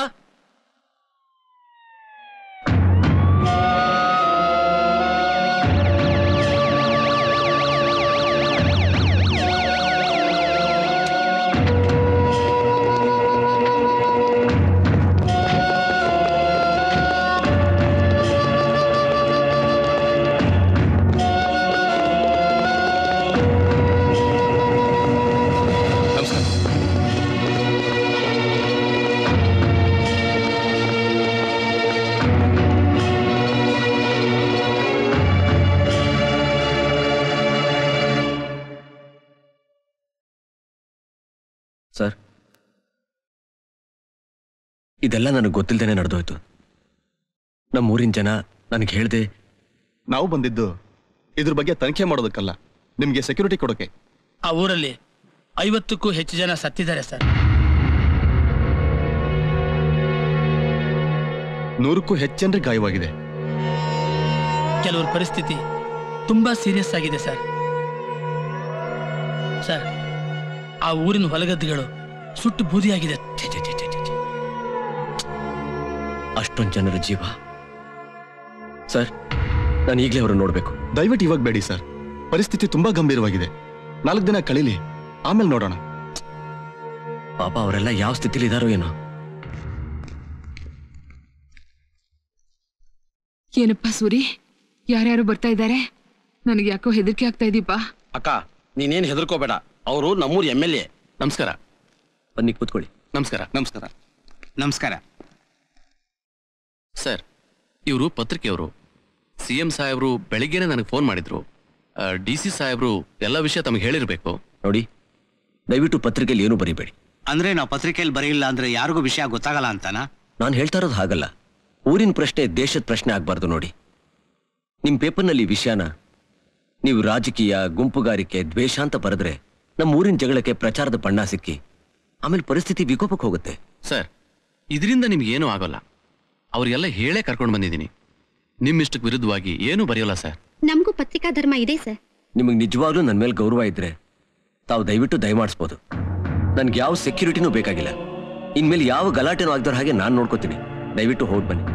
ಸರ್, ಇದೆಲ್ಲ ನನಗೆ ಗೊತ್ತಿಲ್ಲದೇನೆ ನಡೆದೋಯ್ತು. ನಮ್ಮ ಊರಿನ ಜನ ನನಗೆ ಹೇಳ್ದೆ. ನಾವು ಬಂದಿದ್ದು ಇದ್ರ ಬಗ್ಗೆ ತನಿಖೆ ಮಾಡೋದಕ್ಕಲ್ಲ, ನಿಮ್ಗೆ ಸೆಕ್ಯೂರಿಟಿ ಕೊಡೋಕೆ. ಆ ಊರಲ್ಲಿ 50ಕ್ಕೂ ಹೆಚ್ಚು ಜನ ಸತ್ತಿದ್ದಾರೆ ಸರ್. 100ಕ್ಕೂ ಹೆಚ್ಚು ಜನರಿಗೆ ಗಾಯವಾಗಿದೆ. ಕೆಲವ್ರ ಪರಿಸ್ಥಿತಿ ತುಂಬಾ ಸೀರಿಯಸ್ ಆಗಿದೆ ಸರ್. ಸರ್, ಆ ಊರಿನ ಹೊಲಗದ್ದೆಗಳು ಸುಟ್ಟು ಬೂದಿಯಾಗಿದೆ. ಅಷ್ಟೊಂದು ಜನರ ಜೀವ. ಸರ್, ನಾನು ಈಗಲೇ ಅವರನ್ನು ನೋಡ್ಬೇಕು. ದಯವಿಟ್ಟು ಇವಾಗ ಬೇಡಿ ಸರ್, ಪರಿಸ್ಥಿತಿ ತುಂಬಾ ಗಂಭೀರವಾಗಿದೆ. 4 ದಿನ ಕಳೀಲಿ, ಆಮೇಲೆ ನೋಡೋಣ. ಪಾಪ ಅವರೆಲ್ಲ ಯಾವ ಸ್ಥಿತಿಲಿ ಇದಾರೋ ಏನೋ. ಏನಪ್ಪ ಸೂರಿ, ಯಾರ್ಯಾರು ಬರ್ತಾ ಇದ್ದಾರೆ? ನನಗೆ ಯಾಕೋ ಹೆದರಿಕೆ ಆಗ್ತಾ ಇದೀಪ. ಅಕ್ಕ, ನೀನೇನ್ ಹೆದರ್ಕೋಬೇಡ. ಅವರು ನಮ್ಮೂರ್ MLA. ನಮಸ್ಕಾರ. ಬನ್ನಿ ಕೂತ್ಕೊಳ್ಳಿ. ನಮಸ್ಕಾರ. ನಮಸ್ಕಾರ. ನಮಸ್ಕಾರ ಸರ್. ಇವರು ಪತ್ರಿಕೆಯವರು. CM ಸಾಹೇಬ್ರು ಬೆಳಿಗ್ಗೆನೆ ನನಗೆ ಫೋನ್ ಮಾಡಿದ್ರು. DC ಸಾಹೇಬ್ರು ಎಲ್ಲ ವಿಷಯ ತಮಗೆ ಹೇಳಿರ್ಬೇಕು. ನೋಡಿ, ದಯವಿಟ್ಟು ಪತ್ರಿಕೆಯಲ್ಲಿ ಏನು ಬರೀಬೇಡಿ. ಅಂದ್ರೆ ನಾವು ಪತ್ರಿಕೆಯಲ್ಲಿ ಬರೆಯಿಲ್ಲ ಅಂದ್ರೆ ಯಾರಿಗೂ ವಿಷಯ ಗೊತ್ತಾಗಲ್ಲ ಅಂತಾನಾ? ನಾನು ಹೇಳ್ತಾ ಇರೋದು ಹಾಗಲ್ಲ. ಊರಿನ ಪ್ರಶ್ನೆ ದೇಶದ ಪ್ರಶ್ನೆ ಆಗ್ಬಾರ್ದು. ನೋಡಿ, ನಿಮ್ ಪೇಪರ್ನಲ್ಲಿ ವಿಷಯನ ನೀವು ರಾಜಕೀಯ, ಗುಂಪುಗಾರಿಕೆ, ದ್ವೇಷ ಅಂತ ಬರೆದ್ರೆ ನಮ್ಮ ಊರಿನ ಜಗಳಕ್ಕೆ ಪ್ರಚಾರದ ಬಣ್ಣ ಸಿಕ್ಕಿ ಆಮೇಲೆ ಪರಿಸ್ಥಿತಿ ವಿಕೋಪಕ್ಕೆ ಹೋಗುತ್ತೆ. ಸರ್, ಇದರಿಂದ ನಿಮ್ಗೇನೂ ಆಗೋಲ್ಲ. ಅವ್ರಿಗೆಲ್ಲ ಹೇಳೇ ಕರ್ಕೊಂಡು ಬಂದಿದ್ದೀನಿ. ನಿಮ್ಮಿಷ್ಟಕ್ಕೆ ವಿರುದ್ಧವಾಗಿ ಏನೂ ಬರೆಯೋಲ್ಲ ಸರ್. ನಮಗೂ ಪತ್ರಿಕಾ ಧರ್ಮ ಇದೆ ಸರ್. ನಿಮಗೆ ನಿಜವಾಗ್ಲೂ ನನ್ನ ಮೇಲೆ ಗೌರವ ಇದ್ರೆ ತಾವು ದಯವಿಟ್ಟು ದಯಮಾಡಿಸ್ಬೋದು. ನನ್ಗೆ ಯಾವ ಸೆಕ್ಯೂರಿಟಿನೂ ಬೇಕಾಗಿಲ್ಲ. ಇನ್ಮೇಲೆ ಯಾವ ಗಲಾಟೆನೂ ಆಗ್ದವ್ರ ಹಾಗೆ ನಾನು ನೋಡ್ಕೋತೀನಿ. ದಯವಿಟ್ಟು ಹೊರಟ್ ಬನ್ನಿ.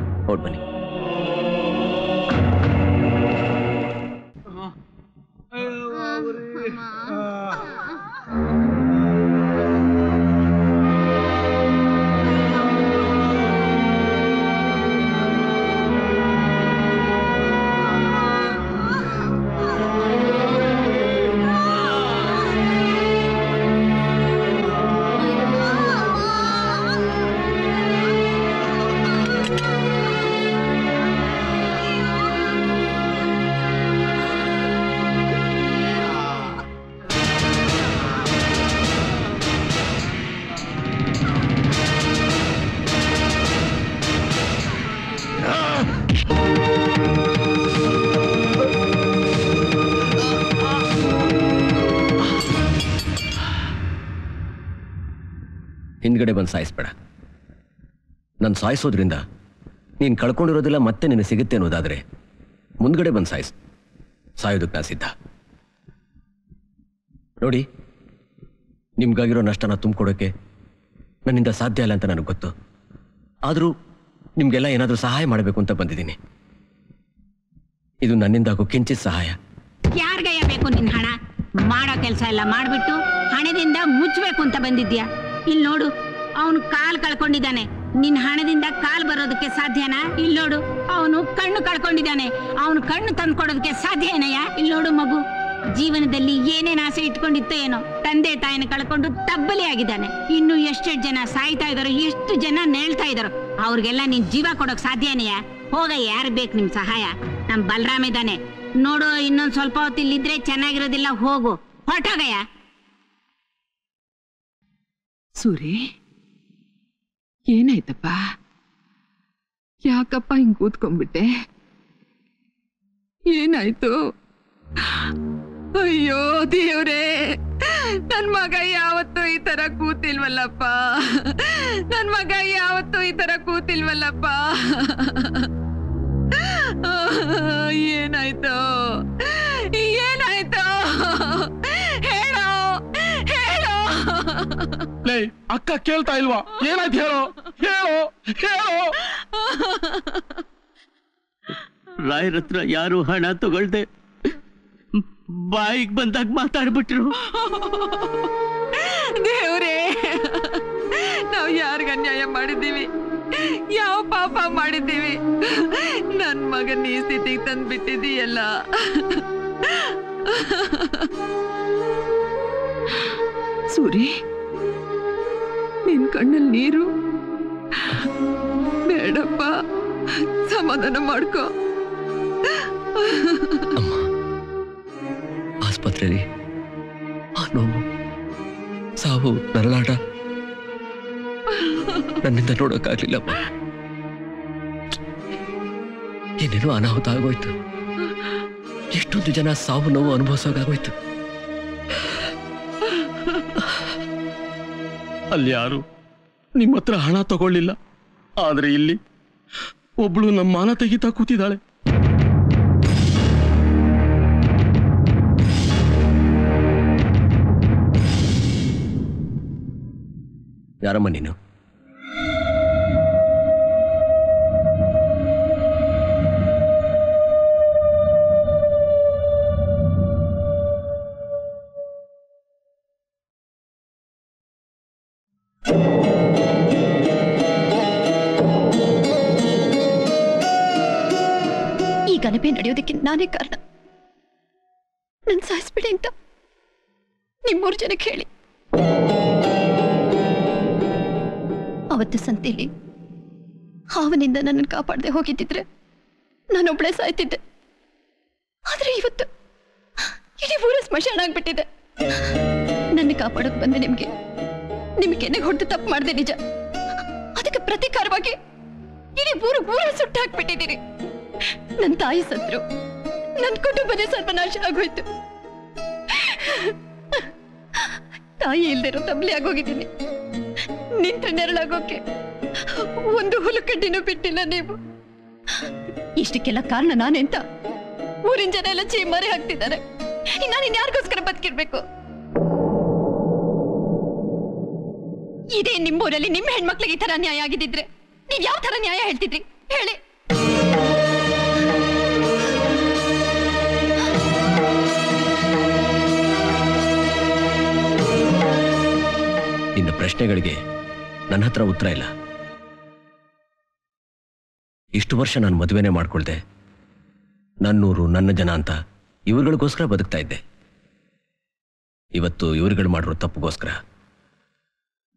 ಹಿಂದ್ಗಡೆ ಬಂದು ಸಾಯಿಸ್ಬೇಡ. ನಾನು ಸಾಯಿಸೋದ್ರಿಂದ ನೀನು ಕಳ್ಕೊಂಡಿರೋದಿಲ್ಲ, ಮತ್ತೆ ನಿನಗೆ ಸಿಗುತ್ತೆ ಅನ್ನೋದಾದ್ರೆ ಮುಂದ್ಗಡೆ ಬಂದು ಸಾಯೋದಕ್ಕೆ ನಾ ಸಿದ್ಧ. ನೋಡಿ, ನಿಮ್ಗಾಗಿರೋ ನಷ್ಟನ ತುಂಬಿಕೊಡೋಕ್ಕೆ ನನ್ನಿಂದ ಸಾಧ್ಯ ಇಲ್ಲ ಅಂತ ನನಗೆ ಗೊತ್ತು. ಆದರೂ ನಿಮಗೆಲ್ಲ ಏನಾದರೂ ಸಹಾಯ ಮಾಡಬೇಕು ಅಂತ ಬಂದಿದ್ದೀನಿ. ಇದು ನನ್ನಿಂದಾಗೋ ಕಿಂಚಿತ್ ಸಹಾಯ. ಯಾರಿಗಯ್ಯ ಬೇಕು ನಿನ್ ಹಣ? ಮಾಡೋ ಕೆಲಸ ಎಲ್ಲ ಮಾಡ್ಬಿಟ್ಟು ಹಣದಿಂದ ಮುಚ್ಚಬೇಕು ಅಂತ ಬಂದಿದ್ಯಾ? ಇಲ್ಲಿ ನೋಡು, ಅವನು ಕಾಲ್ ಕಳ್ಕೊಂಡಿದ್ದಾನೆ. ನಿನ್ ಹಣದಿಂದ ಕಾಲ್ ಬರೋದಕ್ಕೆ ಸಾಧ್ಯನಾ? ಇಲ್ಲಿ ನೋಡು, ಅವನು ಕಣ್ಣು ಕಳ್ಕೊಂಡಿದ್ದಾನೆ. ಅವನು ಕಣ್ಣು ತಂದು ಕೊಡೋದಕ್ಕೆ ಸಾಧ್ಯ ಏನಯ್ಯ? ಇಲ್ಲಿ ನೋಡು ಮಗು, ಜೀವನದಲ್ಲಿ ಏನೇನು ಆಸೆ ಇಟ್ಕೊಂಡಿತ್ತೋ ಏನೋ, ತಂದೆ ತಾಯಿನ ಕಳ್ಕೊಂಡು ತಬ್ಬಲಿ ಆಗಿದ್ದಾನೆ. ಇನ್ನು ಎಷ್ಟೆಷ್ಟು ಜನ ಸಾಯ್ತಾ ಇದಾರೋ, ಎಷ್ಟು ಜನ ನೇಳ್ತಾ ಇದಾರೋ, ಅವ್ರಿಗೆಲ್ಲ ನೀನ್ ಜೀವ ಕೊಡೋಕ್ ಸಾಧ್ಯನಯ್ಯ? ಹೋಗಯ್ಯ, ಯಾರು ಬೇಕು ನಿಮ್ ಸಹಾಯ? ನಮ್ ಬಲರಾಮ್ ಇದ್ದಾನೆ ನೋಡು. ಇನ್ನೊಂದ್ ಸ್ವಲ್ಪ ಹೊತ್ತು ಇಲ್ಲಿದ್ರೆ ಚೆನ್ನಾಗಿರೋದಿಲ್ಲ, ಹೋಗು, ಹೊರಟೋಗಯ್ಯ. ಸೂರಿ, ಏನಾಯ್ತಪ್ಪ? ಯಾಕಪ್ಪ ಹಿಂಗ್ ಕೂತ್ಕೊಂಡ್ಬಿಟ್ಟೆ? ಏನಾಯ್ತು? ಅಯ್ಯೋ ದೇವ್ರೇ, ನನ್ ಮಗ ಯಾವತ್ತೂ ಈ ತರ ಕೂತಿಲ್ವಲ್ಲಪ್ಪ. ನನ್ ಮಗ ಯಾವತ್ತೂ ಈ ತರ ಕೂತಿಲ್ವಲ್ಲಪ್ಪ. ಏನಾಯ್ತು? ಏನಾಯ್ತು? ಹೇಳೋ ಹೇಳೋ. ಲೇ, ಅಕ್ಕ ಕೇಳ್ತಾ ಇಲ್ವಾ? ಏನಾಯ್ತು ಹೇಳೋ ಹೇಳೋ ಹೇಳೋ. ರಾಯರ ಹತ್ರ ಯಾರು ಹಣ ತಗೊಳ್ದೆ ಬಾಯಿಗೆ ಬಂದಾಗ ಮಾತಾಡ್ಬಿಟ್ರು. ದೇವ್ರೇ, ನಾವು ಯಾರಿಗ ಅನ್ಯಾಯ ಮಾಡಿದ್ದೀವಿ? ಯಾವ ಪಾಪ ಮಾಡಿದ್ದೀವಿ? ನನ್ ಮಗನ್ ಈ ಸ್ಥಿತಿಗೆ ತಂದ್ಬಿಟ್ಟಿದೀಯಲ್ಲ. ಸೂರಿ, ನಿನ್ ಕಣ್ಣಲ್ಲಿ ನೀರು ಬೇಡಪ್ಪ, ಸಮಾಧಾನ ಮಾಡ್ಕೋ. ಆಸ್ಪತ್ರೆಯಲ್ಲಿ ಆ ನೋವು, ಸಾವು, ನರಳಾಟ ನನ್ನಿಂದ ನೋಡೋಕ್ಕಾಗ್ಲಿಲ್ಲಪ್ಪ. ಏನೇನೋ ಅನಾಹುತ ಆಗೋಯ್ತು. ಎಷ್ಟೊಂದು ಜನ ಸಾವು ನೋವು ಅನುಭವಿಸೋಕಾಗೋಯ್ತು. ಅಲ್ಲಿ ಯಾರು ನಿಮ್ಮ ಹತ್ರ ಹಣ ತಗೊಳ್ಳಿಲ್ಲ, ಆದ್ರೆ ಇಲ್ಲಿ ಒಬ್ಳು ನಮ್ಮ ಮಾನ ತೆಗಿತಾ ಕೂತಿದ್ದಾಳೆ. ಯಾರಮ್ಮ ನೀನು? ಈ ಗಲಭೆ ನಡೆಯೋದಕ್ಕೆ ನಾನೇ ಕಾರಣ. ನನ್ ಸಾಯಿಸ್ಬಿಡಿ ಅಂತ ನಿಮ್ಮೂರು ಜನಕ್ಕೆ ಹೇಳಿ. ಅವತ್ತು ಸಂತೆಯಲ್ಲಿ ಹಾವನಿಂದ ನನ್ನನ್ನು ಕಾಪಾಡದೆ ಹೋಗಿದ್ದಿದ್ರೆ ನಾನೊಬ್ಳೆ ಸಾಯ್ತಿದ್ದೆ. ಆದ್ರೆ ಇವತ್ತು ಇಡೀ ಊರ ಸ್ಮಶಾನ ಆಗ್ಬಿಟ್ಟಿದೆ. ನನ್ನ ಕಾಪಾಡೋಕ್ ಬಂದೆ ನಿಮ್ಗೆ ಹೊಡೆದು ತಪ್ಪು ಮಾಡಿದೆ ನಿಜ. ಅದಕ್ಕೆ ಪ್ರತೀಕಾರವಾಗಿ ಇಡೀ ಊರ ಸುಟ್ಟು ಹಾಕ್ಬಿಟ್ಟಿದ್ದೀರಿ. ನನ್ನ ತಾಯಿ ಸತ್ರು, ನನ್ನ ಕುಟುಂಬನೇ ಸರ್ವನಾಶ ಆಗೋಯ್ತು. ತಾಯಿ ಇಲ್ದಿರೋ ತಬ್ಲಿ ಆಗೋಗಿದ್ದೀನಿ. ನಿಂತ ನೆರಳಾಗೋಕೆ ಒಂದು ಹುಲುಕಡ್ಡಿನೂ ಬಿಟ್ಟಿಲ್ಲ ನೀವು. ಇಷ್ಟಕ್ಕೆಲ್ಲ ಕಾರಣ ನಾನೆಂತ ಊರಿನ ಜನ ಎಲ್ಲ ಚೀಮರೆ ಹಾಕ್ತಿದ್ದಾರೆ. ನಾನು ಇನ್ಯಾರಿಗೋಸ್ಕರ ಬದುಕಿರ್ಬೇಕು? ಇದೇ ನಿಮ್ಮೂರಲ್ಲಿ ನಿಮ್ಮ ಹೆಣ್ಮಕ್ಳಿಗೆ ಈ ತರ ನ್ಯಾಯ ಆಗಿದ್ದಿದ್ರೆ ನೀವ್ ಯಾವ ತರ ನ್ಯಾಯ ಹೇಳ್ತಿದ್ರಿ ಹೇಳಿ? ನಿನ್ನ ಪ್ರಶ್ನೆಗಳಿಗೆ ನನ್ನ ಹತ್ರ ಉತ್ತರ ಇಲ್ಲ. ಇಷ್ಟು ವರ್ಷ ನಾನು ಮದುವೆನೇ ಮಾಡ್ಕೊಳ್ದೆ, ನನ್ನೂರು ನನ್ನ ಜನ ಅಂತ ಇವ್ರುಗಳಿಗೋಸ್ಕರ ಬದುಕ್ತಾ ಇದ್ದೆ. ಇವತ್ತು ಇವ್ರುಗಳು ಮಾಡಿರೋ ತಪ್ಪುಗೋಸ್ಕರ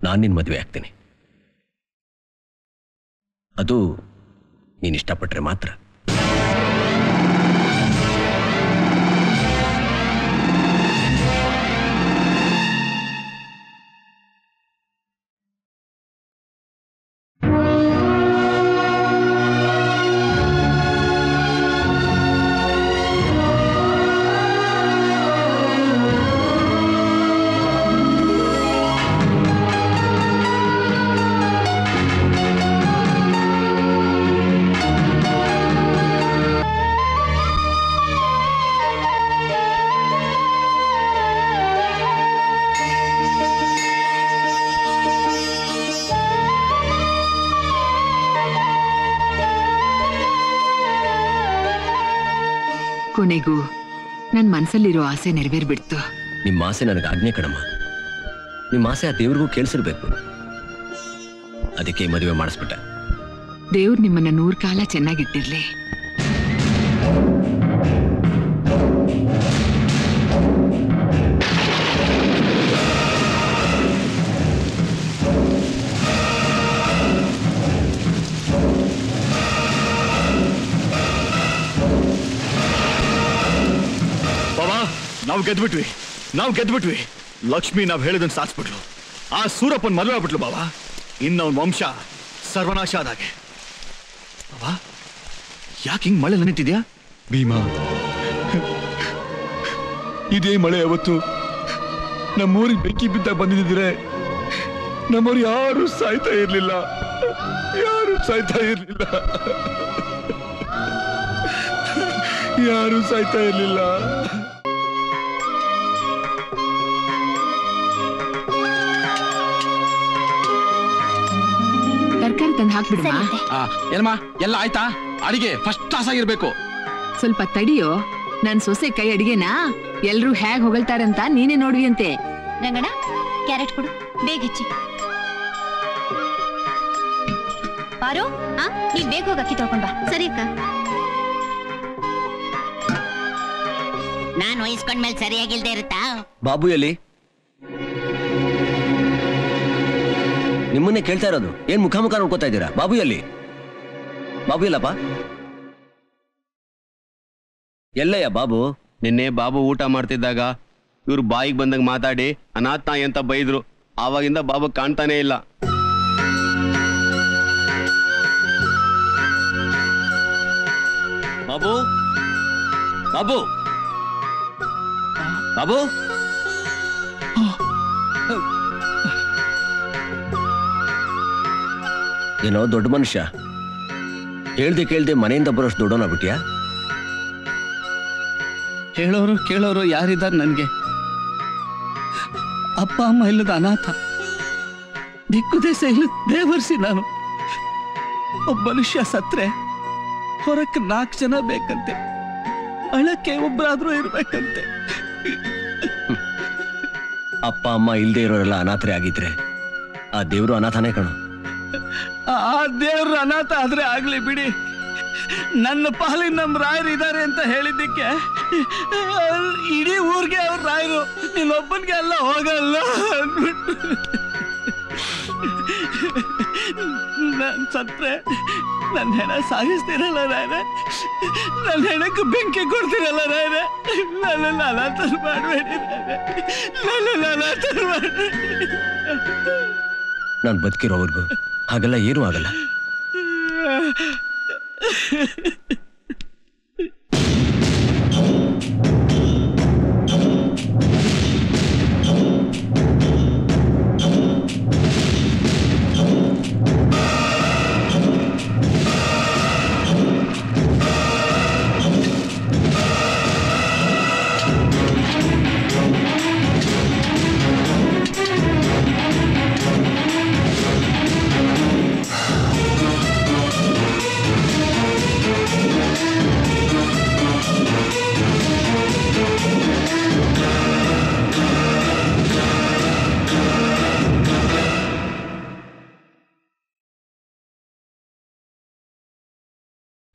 ನಾನು ನಿನ್ನ ಮದುವೆ ಆಗ್ತೀನಿ. ಅದು ನೀನು ಇಷ್ಟಪಟ್ರೆ ಮಾತ್ರ. ಕೊನೆಗೂ ನನ್ನ ಮನಸ್ಸಲ್ಲಿರೋ ಆಸೆ ನೆರವೇರ್ಬಿಡ್ತು. ನಿಮ್ಮ ಆಸೆ ನನಗೆ ಆಜ್ಞೆ ಕಣಮ್ಮ. ನಿಮ್ಮ ಆಸೆ ಆ ದೇವ್ರಿಗೂ ಕೇಳಿಸಿರ್ಬೇಕು. ಅದಕ್ಕೆ ಮದುವೆ ಮಾಡಿಸ್ಬಿಟ್ಟ. ದೇವ್ರು ನಿಮ್ಮನ್ನ 100 ಕಾಲ ಚೆನ್ನಾಗಿಟ್ಟಿರ್ಲಿ. ನಾವು ಗೆದ್ಬಿಟ್ವಿ. ಲಕ್ಷ್ಮಿ ನಾವ್ ಹೇಳಿದನ್ ಸಾಧಿಸ್ಬಿಟ್ಲು. ಆ ಸೂರಪ್ಪನ್ ಮದುವೆ ಆಗ್ಬಿಟ್ಲು ಬಾಬಾ. ಇನ್ನ ಅವನ್ ವಂಶ ಸರ್ವನಾಶ ಆದಾಗೆ. ಬಾಬಾ ಯಾಕೆ ಹಿಂಗ್ ಮಳೆ ನಿಂತಿದ್ಯಾ? ಭೀಮಾ, ಇದೇ ಮಳೆ ಅವತ್ತು ನಮ್ಮೂರಿಗೆ ಬೆಂಕಿ ಬಿದ್ದಾಗ ಬಂದಿದ್ರೆ ನಮ್ಮವ್ರು ಯಾರು ಸಾಯ್ತಾ ಇರ್ಲಿಲ್ಲ. ಯಾರು ಸಾಯ್ತಾ ಇರ್ಲಿಲ್ಲ. ತರಕಾರಿ ತಂದು ಹಾಕ್ಬಿಡಮ್ಮ. ಏನಮ್ಮ ಎಲ್ಲ ಆಯ್ತಾ? ಅಡಿಗೆ ಫಸ್ಟ್ ಕ್ಲಾಸ್ ಆಗಿರ್ಬೇಕು. ಸ್ವಲ್ಪ ತಡಿಯೋ. ನನ್ ಸೊಸೆ ಕೈ ಅಡಿಗೆನಾ ಎಲ್ರು ಹೇಗ್ ಹೊಗಳ್ತಾರಂತ ನೀನೇ ನೋಡ್ವಿಯಂತೆ. ರಂಗಣ್ಣ ಕ್ಯಾರೆಟ್ ಕೊಡು, ಬೇಗ ಹೆಚ್ಚಿ. ಪಾರು, ನೀವ್ ಬೇಗ ಹೋಗಿ ಅಕ್ಕಿ ತೊಳ್ಕೊಂಡ್ ಬಾ. ಸರಿ ಅಕ್ಕ. ನಾನು ವಹಿಸ್ಕೊಂಡ್ಮೇಲೆ ಸರಿಯಾಗಿಲ್ದೇ ಇರುತ್ತಾ? ಬಾಬು ಎಲ್ಲಿ? ನಿಮ್ಮನ್ನೇ ಕೇಳ್ತಾ ಇರೋದು. ಏನ್ ಮುಖಾಮುಖ ನೋಡ್ಕೋತಾ ಇದ್ದೀರಾ? ಬಾಬು ಎಲ್ಲಿ? ಬಾಬು ಎಲ್ಲಪ್ಪ? ಎಲ್ಲಯ್ಯ ಬಾಬು? ನಿನ್ನೆ ಬಾಬು ಊಟ ಮಾಡ್ತಿದ್ದಾಗ ಇವ್ರು ಬಾಯಿಗೆ ಬಂದಾಗ ಮಾತಾಡಿ ಅನಾಥ ನಾಯಿ ಅಂತ ಬೈದ್ರು. ಆವಾಗಿಂದ ಬಾಬು ಕಾಣ್ತಾನೆ ಇಲ್ಲ. ಬಾಬು, ಬಾಬು, ಬಾಬು, ಏನೋ ದೊಡ್ಡ ಮನುಷ್ಯ, ಹೇಳ್ದೆ ಕೇಳ್ದೆ ಮನೆಯಿಂದ ಬರೋಷ್ಟು ದೊಡ್ಡವನಾಗ್ಬಿಟ್ಯಾ? ಹೇಳೋರು ಕೇಳೋರು ಯಾರಿದ್ದಾರೆ ನನಗೆ? ಅಪ್ಪ ಅಮ್ಮ ಇಲ್ಲದ ಅನಾಥ, ದಿಕ್ಕು ದೇಶ ಇಲ್ಲದ ದೇವರ್ಸಿ ನಾನು. ಒಬ್ಬ ಮನುಷ್ಯ ಸತ್ರೆ ಹೊರಕ್ಕೆ 4 ಜನ ಬೇಕಂತೆ, ಅಳಕ್ಕೆ ಒಬ್ಬರಾದ್ರೂ ಇರ್ಬೇಕಂತೆ. ಅಪ್ಪ ಅಮ್ಮ ಇಲ್ದೇ ಇರೋರೆಲ್ಲ ಅನಾಥರೇ ಆಗಿದ್ರೆ ಆ ದೇವ್ರು ಅನಾಥನೇ ಕಣೋ. ಆ ದೇವ್ರು ಅನಾಥ ಆದ್ರೆ ಆಗ್ಲಿ ಬಿಡಿ. ನನ್ನ ಪಾಲಿನ ನಮ್ಮ ರಾಯರು ಇದ್ದಾರೆ ಅಂತ ಹೇಳಿದ್ದಕ್ಕೆ ಇಡೀ ಊರಿಗೆ ಅವ್ರ ರಾಯರು, ನೀನೊಬ್ಬನಿಗೆ ಅಲ್ಲ ಹೋಗಲ್ಲ ಅಂದ್ಬಿಟ್ಟು ನನ್ ಸತ್ರೆ ನನ್ನ ಹೆಣ ಸಾಗಿಸ್ತೀರಲ್ಲ ರಾಯರ, ನನ್ನ ಹೆಣಕ್ಕೆ ಬೆಂಕಿ ಕೊಡ್ತೀರಲ್ಲ ರಾಯರ, ನನ್ನ ಅನಾಥ ಮಾಡಬೇಡಿ ರಾಯರ, ನನ್ನ ಅನಾಥ ಮಾಡಬೇಡಿ. ನಾನು ಬದುಕಿರೋವರೆಗೂ ಹಾಗೆಲ್ಲ ಏನೂ ಆಗಲ್ಲ.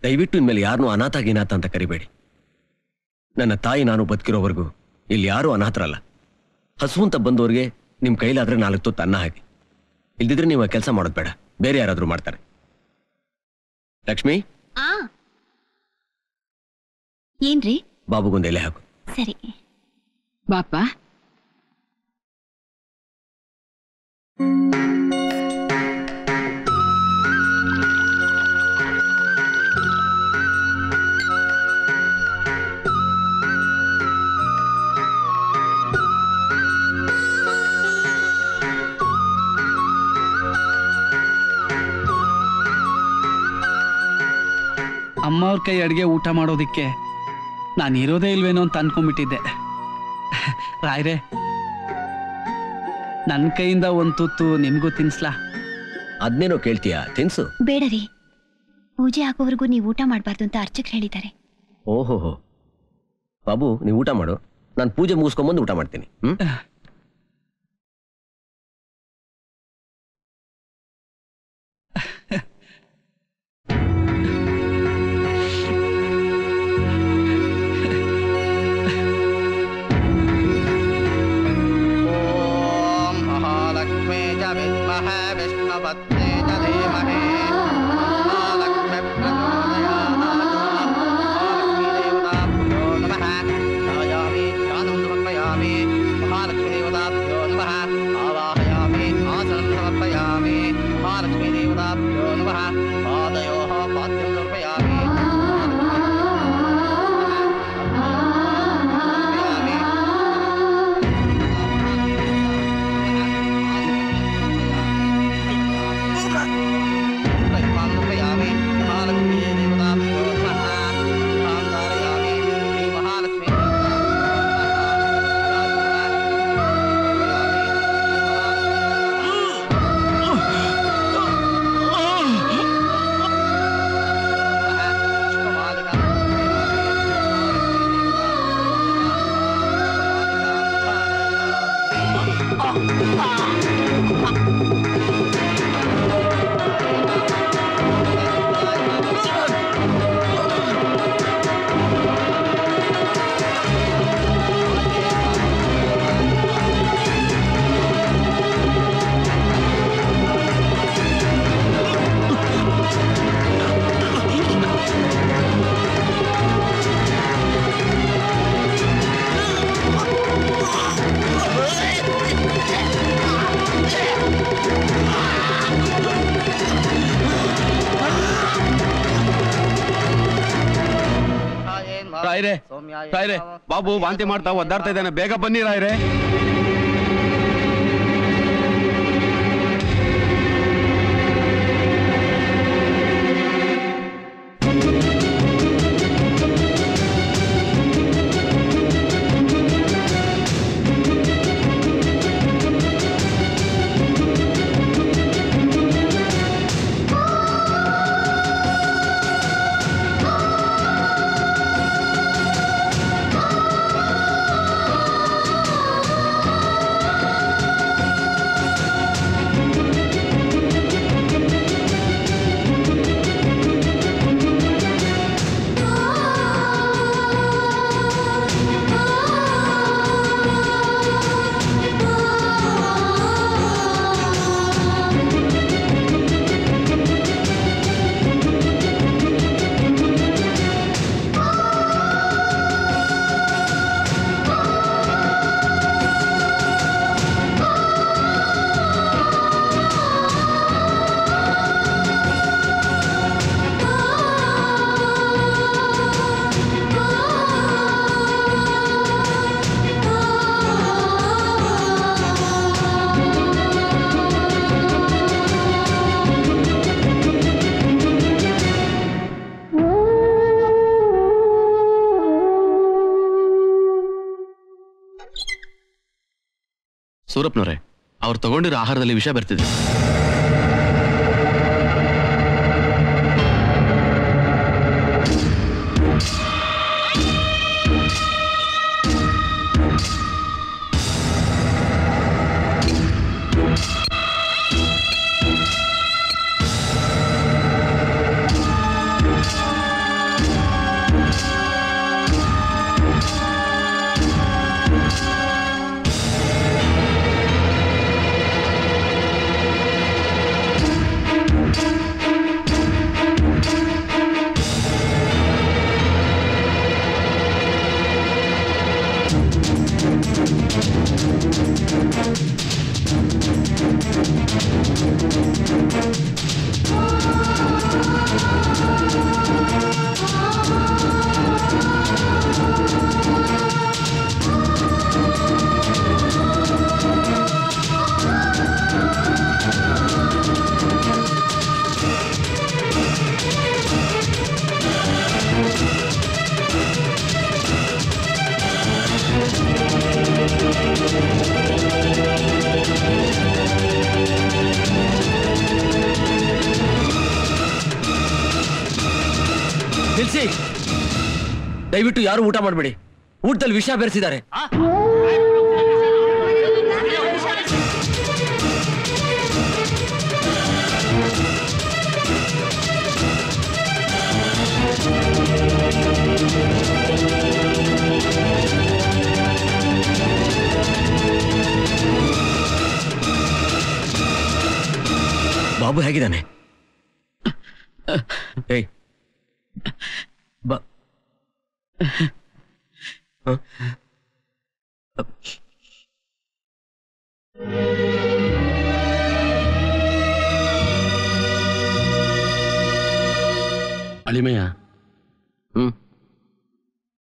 ದಯವಿಟ್ಟು ಇನ್ಮೇಲೆ ಯಾರನ್ನೂ ಅನಾಥ ಗಿನಾಥ ಅಂತ ಕರಿಬೇಡಿ. ನನ್ನ ತಾಯಿ ನಾನು ಬದುಕಿರೋವರೆಗೂ ಇಲ್ಲಿ ಯಾರೂ ಅನಾಥರಲ್ಲ. ಹಸು ಅಂತ ಬಂದವ್ರಿಗೆ ನಿಮ್ಮ ಕೈಲಾದ್ರೆ 4 ತುತ್ತು ಅನ್ನ ಹಾಕಿ. ಇಲ್ದಿದ್ರೆ ನೀವು ಕೆಲಸ ಮಾಡೋದು ಬೇಡ, ಬೇರೆ ಯಾರಾದ್ರೂ ಮಾಡ್ತಾರೆ. ಲಕ್ಷ್ಮಿ, ಏನ್ರಿ? ಬಾಬುಗೊಂದು ಎಲೆ ಹಾಕು. ಸರಿ ಬಾಪ. ಅಮ್ಮ ಅವ್ರ ಕೈ ಅಡುಗೆ ಊಟ ಮಾಡೋದಿಕ್ಕೆ ನಾನು ಇರೋದೇ ಇಲ್ವೇನೋ ಅಂತ ಅನ್ಕೊಂಡ್ಬಿಟ್ಟಿದ್ದೆ. ರಾಯ್ರೆ, ನನ್ನ ಕೈಯಿಂದ ಒಂದು ತುತ್ತು ನಿಮ್ಗೂ ತಿನ್ಸ್ಲಾ? ಅದ್ನೇನೋ ಕೇಳ್ತೀಯಾ, ತಿನ್ಸು. ಬೇಡರಿ, ಪೂಜೆ ಆಗೋವರೆಗೂ ನೀವು ಊಟ ಮಾಡಬಾರ್ದು ಅಂತ ಅರ್ಚಕರು ಹೇಳಿದ್ದಾರೆ. ಓಹೋ ಬಾಬು, ನೀವು ಊಟ ಮಾಡು, ನಾನು ಪೂಜೆ ಮುಗಿಸ್ಕೊಂಬಂದು ಊಟ ಮಾಡ್ತೀನಿ. ರಾಯ್ರೆ, ಬಾಬು ವಾಂತಿ ಮಾಡ್ತಾ ಒದ್ದಾಡ್ತಾ ಇದ್ದಾನೆ, ಬೇಗ ಬನ್ನಿ ರಾಯ್ರೆ. ಸೂರಪ್ಪನವ್ರೆ, ಅವ್ರು ತಗೊಂಡಿರೋ ಆಹಾರದಲ್ಲಿ ವಿಷ ಬರ್ತಿದೆ. ದಯವಿಟ್ಟು ಯಾರು ಊಟ ಮಾಡಬೇಡಿ. ಊಟದಲ್ಲಿ ವಿಷ ಬೆರೆಸಿದ್ದಾರೆ. ಬಾಬು ಹೇಗಿದ್ದಾನೆ? ಏಯ್ ಬಾ. ಅಳಿಮಯ್ಯ,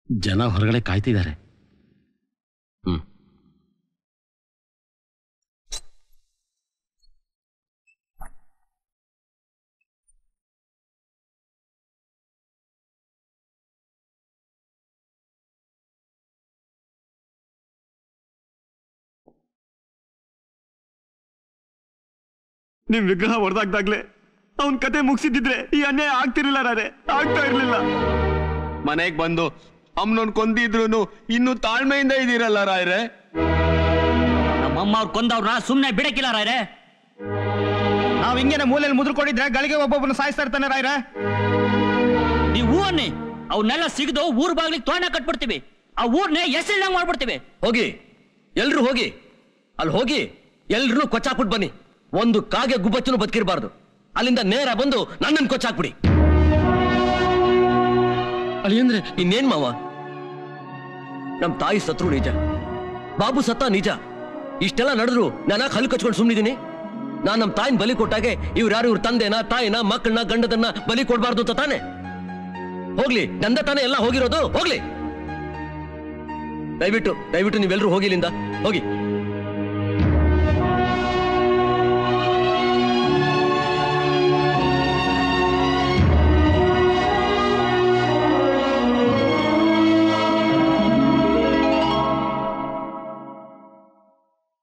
ಜನ ಹೊರಗಡೆ ಕಾಯ್ತಿದ್ದಾರೆ. ನಿಮ್ ವಿಗ್ರಹ ಹೊಡೆದಾಗ್ದಾಗ್ಲೆ ಅವನ್ ಕತೆ ಮುಗಿಸಿದ್ರೆ ಈ ಅನ್ಯಾಯ ಆಗ್ತಿರ್ಲಿಲ್ಲ ರಾರೆ, ಆಗ್ತಾ ಇರ್ಲಿಲ್ಲ. ಮನೆಗ್ ಬಂದು ಅಮ್ಮನೊಂದ್ ಕೊಂದಿದ್ರು ಇನ್ನು ತಾಳ್ಮೆಯಿಂದ ಇದೀರಲ್ಲ ರಾಯ್ರೆ. ನಮ್ಮಮ್ಮ ಅವ್ರು ಕೊಂದವ್ರನ್ನ ಸುಮ್ನೆ ಬಿಡಕ್ಕಿಲ್ಲ ರಾಯ್ರೆ. ನಾವ್ ಹಿಂಗೇನೆ ಮೂಲೆಯಲ್ಲಿ ಮುದ್ರಕೊಂಡಿದ್ರೆ ಗಳಿಗೆ ಒಬ್ಬೊಬ್ಬನ ಸಾಯಿಸ್ತಾ ಇರ್ತಾನೆ ರಾಯ್ರೆ. ನೀವು ಹೂವನ್ನೇ ಅವನ್ನೆಲ್ಲ ಸಿಗದು ಊರ್ ಬಾಗ್ಲಿಗೆ ತೋರಣ ಕಟ್ಬಿಡ್ತೀವಿ. ಆ ಊರ್ನೇ ಹೆಸರಿನಂಗ್ ಮಾಡ್ಬಿಡ್ತೀವಿ. ಹೋಗಿ, ಎಲ್ರು ಹೋಗಿ, ಅಲ್ಲಿ ಹೋಗಿ ಎಲ್ರು ಕೊಚ್ಚಾಕ್ಬಿಟ್ಟು ಬನ್ನಿ. ಒಂದು ಕಾಗೆ ಗುಬ್ಬಚ್ಚನು ಬದುಕಿರಬಾರ್ದು. ಅಲ್ಲಿಂದ ನೇರ ಬಂದು ನನ್ನನ್ನು ಕೊಚ್ಚಾಕ್ಬಿಡಿ. ಅಳಿಯಂದ್ರೆ ಇನ್ನೇನ್ ಮಾವ, ನಮ್ ತಾಯಿ ಸತ್ರು ನಿಜ, ಬಾಬು ಸತ್ತ ನಿಜ. ಇಷ್ಟೆಲ್ಲ ನಡೆದ್ರು ನಾನು ಹಲ್ಲು ಕಚ್ಕೊಂಡು ಸುಮ್ಮನಿದ್ದೀನಿ. ನಾನ್ ನಮ್ ತಾಯಿನ ಬಲಿ ಕೊಟ್ಟಾಗೆ ಇವ್ರು ಯಾರು ಇವ್ರ ತಂದೆನ ತಾಯಿನ ಮಕ್ಕಳನ್ನ ಗಂಡದನ್ನ ಬಲಿ ಕೊಡ್ಬಾರ್ದು ಅಂತ ತಾನೆ. ಹೋಗ್ಲಿ, ನಂದ ತಾನೇ ಎಲ್ಲ ಹೋಗಿರೋದು. ಹೋಗ್ಲಿ, ದಯವಿಟ್ಟು ನೀವೆಲ್ರೂ ಹೋಗಿ ಇಲ್ಲಿಂದ ಹೋಗಿ.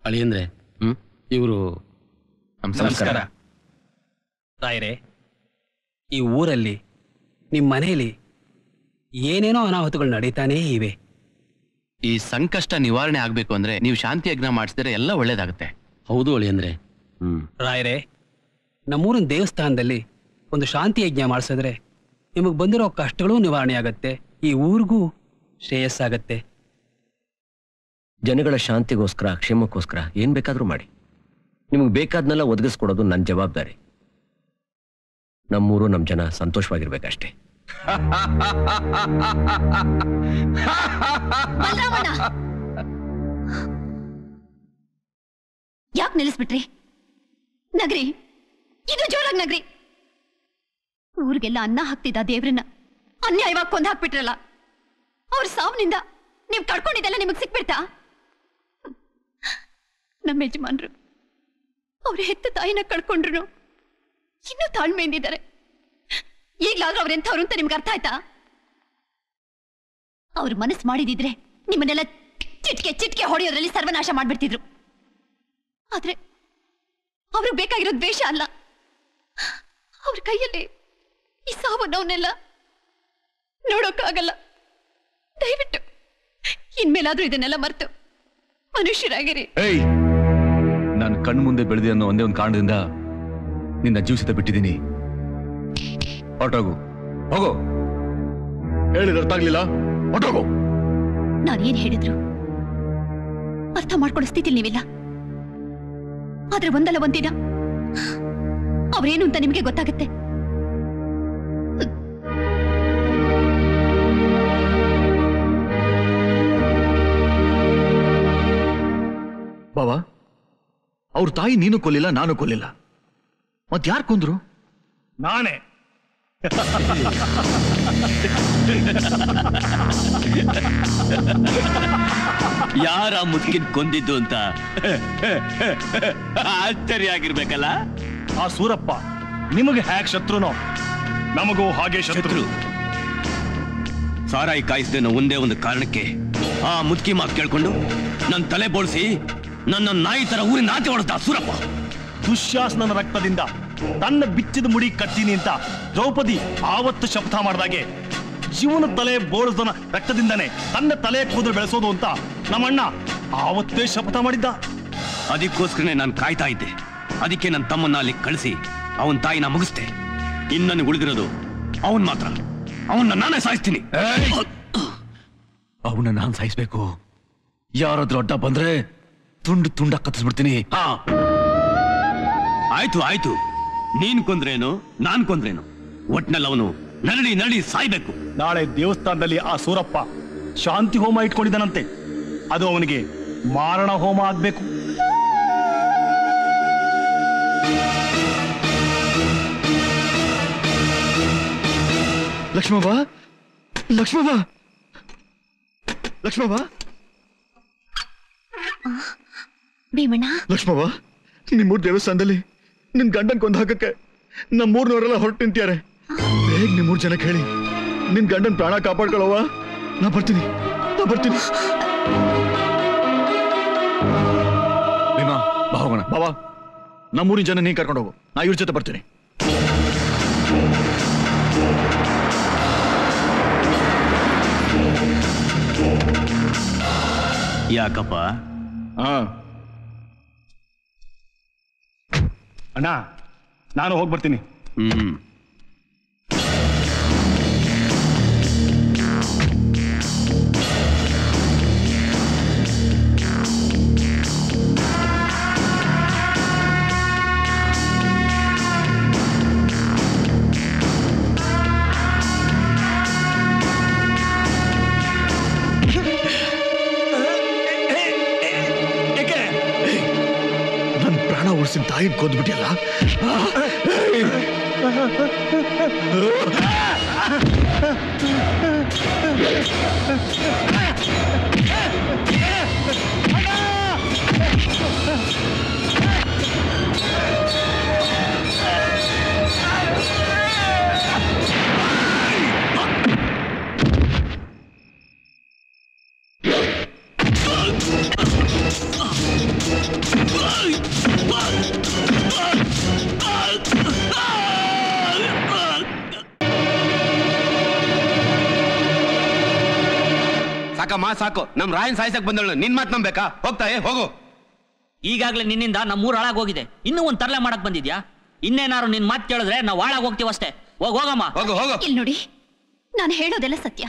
ಅಳಿಯಂದ್ರೆ ಇವರು ನಮಸ್ಕಾರ. ರಾಯರೇ, ಈ ಊರಲ್ಲಿ ನಿಮ್ಮ ಮನೆಯಲ್ಲಿ ಏನೇನೋ ಅನಾಹುತಗಳು ನಡೀತಾನೇ ಇವೆ. ಈ ಸಂಕಷ್ಟ ನಿವಾರಣೆ ಆಗ್ಬೇಕು ಅಂದ್ರೆ ನೀವು ಶಾಂತಿ ಯಜ್ಞ ಮಾಡಿಸಿದ್ರೆ ಎಲ್ಲ ಒಳ್ಳೇದಾಗುತ್ತೆ. ಹೌದು ಅಳಿಯಂದ್ರೆ. ರಾಯರೇ, ನಮ್ಮೂರಿನ ದೇವಸ್ಥಾನದಲ್ಲಿ ಒಂದು ಶಾಂತಿ ಯಜ್ಞ ಮಾಡಿಸಿದ್ರೆ ನಿಮಗೆ ಬಂದಿರೋ ಕಷ್ಟಗಳು ನಿವಾರಣೆ ಆಗತ್ತೆ, ಈ ಊರಿಗೂ ಶ್ರೇಯಸ್ಸಾಗತ್ತೆ. ಜನಗಳ ಶಾಂತಿಗೋಸ್ಕರ, ಕ್ಷೇಮಕ್ಕೋಸ್ಕರ ಏನ್ ಬೇಕಾದ್ರೂ ಮಾಡಿ. ನಿಮಗೆ ಬೇಕಾದ್ನೆಲ್ಲ ಒದಗಿಸ್ಕೊಡೋದು ನನ್ನ ಜವಾಬ್ದಾರಿ. ನಮ್ಮೂರು ನಮ್ಮ ಜನ ಸಂತೋಷವಾಗಿರ್ಬೇಕಷ್ಟೇ. ಯಾಕೆ ನಿಲ್ಲಿಸ್ಬಿಟ್ರಿ? ನಗ್ರಿ, ಇದು ಜೋರಾಗಿ ನಗ್ರಿ. ಊರಿಗೆಲ್ಲ ಅನ್ನ ಹಾಕ್ತಿದ್ದ ದೇವ್ರನ್ನ ಅನ್ಯಾಯವಾಗಿ ಕೊಂದು ಹಾಕ್ಬಿಟ್ರಲ್ಲ. ಅವ್ರ ಸಾವನಿಂದ ನೀವು ಕಳ್ಕೊಂಡಿದ್ದೆಲ್ಲ ನಿಮಗ್ ಸಿಕ್ಬಿಡ್ತಾ? ನಮ್ಮ ಯಜಮಾನ್ರು ಅವ್ರ ಹೆತ್ತ ತಾಯಿನ ಕಳ್ಕೊಂಡ್ರು ಇನ್ನೂ ತಾಳ್ಮೆಯಿಂದಿದ್ದಾರೆ. ಈಗ್ಲಾದ್ರೂ ಅವ್ರೆಂಥವ್ರು ಅಂತ ನಿಮ್ಗೆ ಅರ್ಥ ಆಯ್ತಾ? ಅವ್ರು ಮನಸ್ಸು ಮಾಡಿದಿದ್ರೆ ನಿಮ್ಮನ್ನೆಲ್ಲ ಚಿಟ್ಕೆ ಹೊಡೆಯೋದ್ರಲ್ಲಿ ಸರ್ವನಾಶ ಮಾಡ್ಬಿಡ್ತಿದ್ರು. ಆದ್ರೆ ಅವ್ರಿಗೆ ಬೇಕಾಗಿರೋ ದ್ವೇಷ ಅಲ್ಲ, ಅವ್ರ ಕೈಯಲ್ಲಿ ಈ ಸಾವನ್ನವನ್ನೆಲ್ಲ ನೋಡೋಕ್ಕಾಗಲ್ಲ. ದಯವಿಟ್ಟು ಇನ್ಮೇಲಾದ್ರೂ ಇದನ್ನೆಲ್ಲ ಮರೆತು ಮನುಷ್ಯರಾಗಿರಿ. ಏಯ್, ನಾನು ಕಣ್ಣು ಮುಂದೆ ಬೆಳೆದಿ ಅನ್ನೋ ಒಂದೇ ಒಂದು ಕಾರಣದಿಂದ ನಿನ್ನ ಜೀವಿಸಿದ ಬಿಟ್ಟಿದ್ದೀನಿ. ಹೊರಟೋಗು, ಹೋಗೋ. ಹೇಳಿದ ಅರ್ಥ ಆಗ್ಲಿಲ್ಲ, ಹೊರಟೋಗು. ನಾನೇನ್ ಹೇಳಿದ್ರು ಅರ್ಥ ಮಾಡ್ಕೊಳ್ಳೋ ಸ್ಥಿತಿಲಿ ನೀವಿಲ್ಲ. ಆದ್ರೆ ಒಂದಲ್ಲ ಒಂದಿನ ಅವ್ರೇನು ಅಂತ ನಿಮಗೆ ಗೊತ್ತಾಗುತ್ತೆ. ಬಾವಾ, ಅವ್ರ ತಾಯಿ ನೀನು ಕೊಲ್ಲಿಲ್ಲ, ನಾನು ಕೊಲ್ಲಿಲ್ಲ. ಮತ್ ಯಾರು ಕೊಂದ್ರು? ನಾನೇ. ಯಾರ ಮುದುಕಿನ್ ಕೊಂದಿದ್ದು ಅಂತ ಆಶ್ಚರ್ಯ ಆಗಿರ್ಬೇಕಲ್ಲ. ಆ ಸೂರಪ್ಪ ನಿಮಗೆ ಹ್ಯಾಕ್ ಶತ್ರುನೋ, ನಮಗೂ ಹಾಗೆ ಶತ್ರು. ಸಾರಾಯಿ ಕಾಯಿಸ್ದೇನೋ ಒಂದೇ ಒಂದು ಕಾರಣಕ್ಕೆ ಆ ಮುದುಕಿ ಮಾತು ಕೇಳ್ಕೊಂಡು ನನ್ನ ತಲೆ ಬೋಳ್ಸಿ ನನ್ನ ನಾಯಿ ತರ ಊರಿನ ಆಚೆ ಹೊಡೆದ ಸೂರಪ್ಪ. ದುಶ್ಯಾಸನನ ರಕ್ತದಿಂದ ತನ್ನ ಬಿಚ್ಚಿದ ಮುಡಿ ಕತ್ತೀನಿ ಅಂತ ದ್ರೌಪದಿ ಆವತ್ತು ಶಪಥ ಮಾಡಿದಾಗೆ ಜೀವನ ತಲೆ ಬೋಳಿಸೋನ ರಕ್ತದಿಂದನೇ ತನ್ನ ತಲೆ ಕೂದಲು ಬೆಳೆಸೋದು ಅಂತ ನಮ್ಮಣ್ಣ ಆವತ್ತೇ ಶಪಥ ಮಾಡಿದ್ದ. ಅದಕ್ಕೋಸ್ಕರನೇ ನಾನು ಕಾಯ್ತಾ ಇದ್ದೆ. ಅದಕ್ಕೆ ನನ್ನ ತಮ್ಮನ್ನ ಅಲ್ಲಿ ಕಳಿಸಿ ಅವನ ತಾಯಿನ ಮುಗಿಸ್ತೆ. ಇನ್ನು ನನಗೆ ಉಳಿದಿರೋದು ಅವನ್ ಮಾತ್ರ. ಅವನ್ನ ನಾನೇ ಸಾಯಿಸ್ತೀನಿ. ಅವನ್ನ ನಾನು ಸಾಯಿಸ್ಬೇಕು. ಯಾರಾದ್ರೂ ಅಡ್ಡ ಬಂದ್ರೆ ತುಂಡು ತುಂಡ ಕತ್ತಿಸ್ಬಿಡ್ತೀನಿ. ಆಯ್ತು ಆಯ್ತು, ನೀನ್ ಕೊಂದ್ರೇನು ನಾನ್ ಕೊಂದ್ರೇನು, ಒಟ್ನಲ್ಲಿ ಅವನು ನರಳಿ ನರಳಿ ಸಾಯ್ಬೇಕು. ನಾಳೆ ದೇವಸ್ಥಾನದಲ್ಲಿ ಆ ಸೂರಪ್ಪ ಶಾಂತಿ ಹೋಮ ಇಟ್ಕೊಂಡಿದ್ದಾನಂತೆ. ಅದು ಅವನಿಗೆ ಮಾರಣ ಹೋಮ ಆಗ್ಬೇಕು. ಲಕ್ಷ್ಮವ್ವ, ಲಕ್ಷ್ಮವ್ವ, ಲಕ್ಷ್ಮವ್ವ, ಭೀಮಣ್ಣ, ಲಕ್ಷ್ಮವ್ವ, ನಿಮ್ಮೂರ್ ದೇವಸ್ಥಾನದಲ್ಲಿ ನಿನ್ ಗಂಡನ್ ಕೊಂದು ಹಾಕಕ್ಕೆ ನಮ್ಮೂರ್ನವರೆಲ್ಲ ಹೊರಟು ನಿಂತಿದ್ದಾರೆ. ಬೇಗ ನಿಮ್ಮೂರ್ ಜನಕ್ಕೆ ಹೇಳಿ ನಿನ್ ಗಂಡನ್ ಪ್ರಾಣ ಕಾಪಾಡ್ಕೊಳ್ಳೋವ. ನಾ ಬರ್ತೀನಿ. ಭೀಮಾ, ಬಾ ಹೋಗೋಣ. ಬಾಬಾ, ನಮ್ಮೂರಿನ ಜನ ನೀನ್ ಕರ್ಕೊಂಡು ಹೋಗು. ನಾ ಇವ್ರ ಜೊತೆ ಬರ್ತೀನಿ. ಯಾಕಪ್ಪ? ಅಣ್ಣ, ನಾನು ಹೋಗಿ ಬರ್ತೀನಿ. ಉಳಿಸಿನ ತಾಯಿನ ಕೊಂದ್ಬಿಟ್ಟಿಯಲ್ಲ. ಸಾಕಮ್ಮ ಸಾಕು. ನಮ್ ರಾಯನ್ ಸಾಯ್ಸಕ್ ಬಂದಳು. ನಿನ್ ಮಾತ್ ನಂಬೇಕಾ? ಹೋಗ್ತಾಯೇ ಹೋಗು. ಈಗಾಗ್ಲೇ ನಿನ್ನಿಂದ ನಮ್ಮೂರ್ ಹಾಳಾಗೋಗಿದೆ. ಇನ್ನೂ ಒಂದ್ ತರಲೆ ಮಾಡಕ್ ಬಂದಿದ್ಯಾ? ಇನ್ನೇನಾರು ನಿನ್ ಮಾತ್ ಕೇಳಿದ್ರೆ ನಾವು ಹಾಳಾಗ್ ಹೋಗ್ತೀವಷ್ಟೇ. ಹೋಗಮ್ಮ. ಇಲ್ಲಿ ನೋಡಿ, ನಾನು ಹೇಳೋದೆಲ್ಲ ಸತ್ಯ.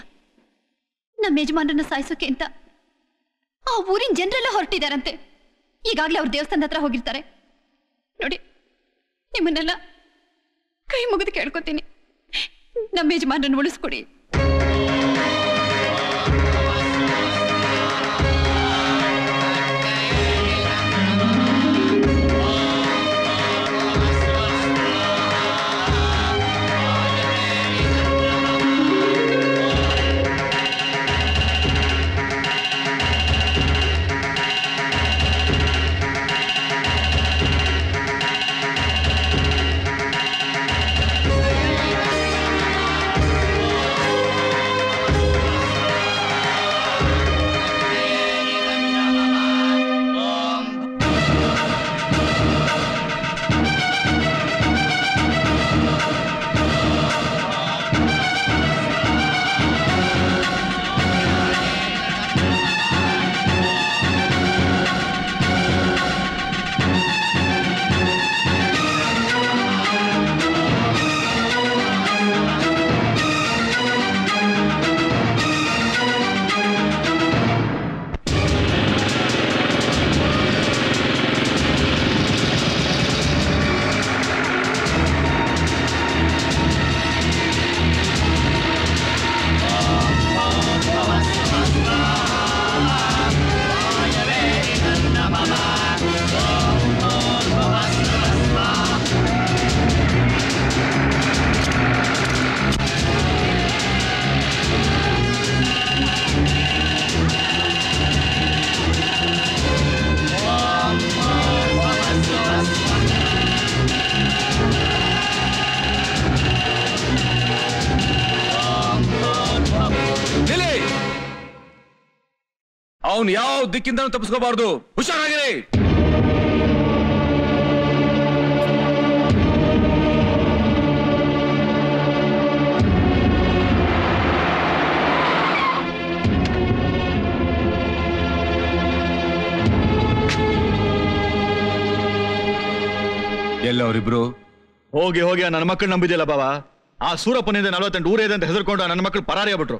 ನಮ್ಮ ಯಜಮಾನರನ್ನ ಸಾಯಿಸೋಕೆ ಅಂತ ಆ ಊರಿನ ಜನರೆಲ್ಲ ಹೊರಟಿದಾರಂತೆ. ಈಗಾಗ್ಲೇ ಅವ್ರ ದೇವಸ್ಥಾನದ ಹತ್ರ ಹೋಗಿರ್ತಾರೆ. ನೋಡಿ, ನಿಮ್ಮನ್ನೆಲ್ಲ ಕೈ ಮುಗಿದು ಕೇಳ್ಕೊತೀನಿ, ನಮ್ಮ ಯಜಮಾನರನ್ನ ಉಳಿಸ್ಕೊಡಿ. ಅವನು ಯಾವ ದಿಕ್ಕಿಂದ ತಪ್ಪಿಸ್ಕೋಬಾರ್ದು. ಹುಷಾರಾಗಿರಿ. ಎಲ್ಲ ಅವರಿಬ್ರು ಹೋಗಿ ಹೋಗಿ ನನ್ನ ಮಕ್ಕಳು ನಂಬಿದ್ಯಲ್ಲ ಬಾವ. ಆ ಸೂರಪ್ಪನಿಂದ 48 ಊರ ಇದೆ ಅಂತ ಹೆಸರ್ಕೊಂಡು ನನ್ನ ಮಕ್ಕಳು ಪರಾರಿ ಆಗ್ಬಿಟ್ರು.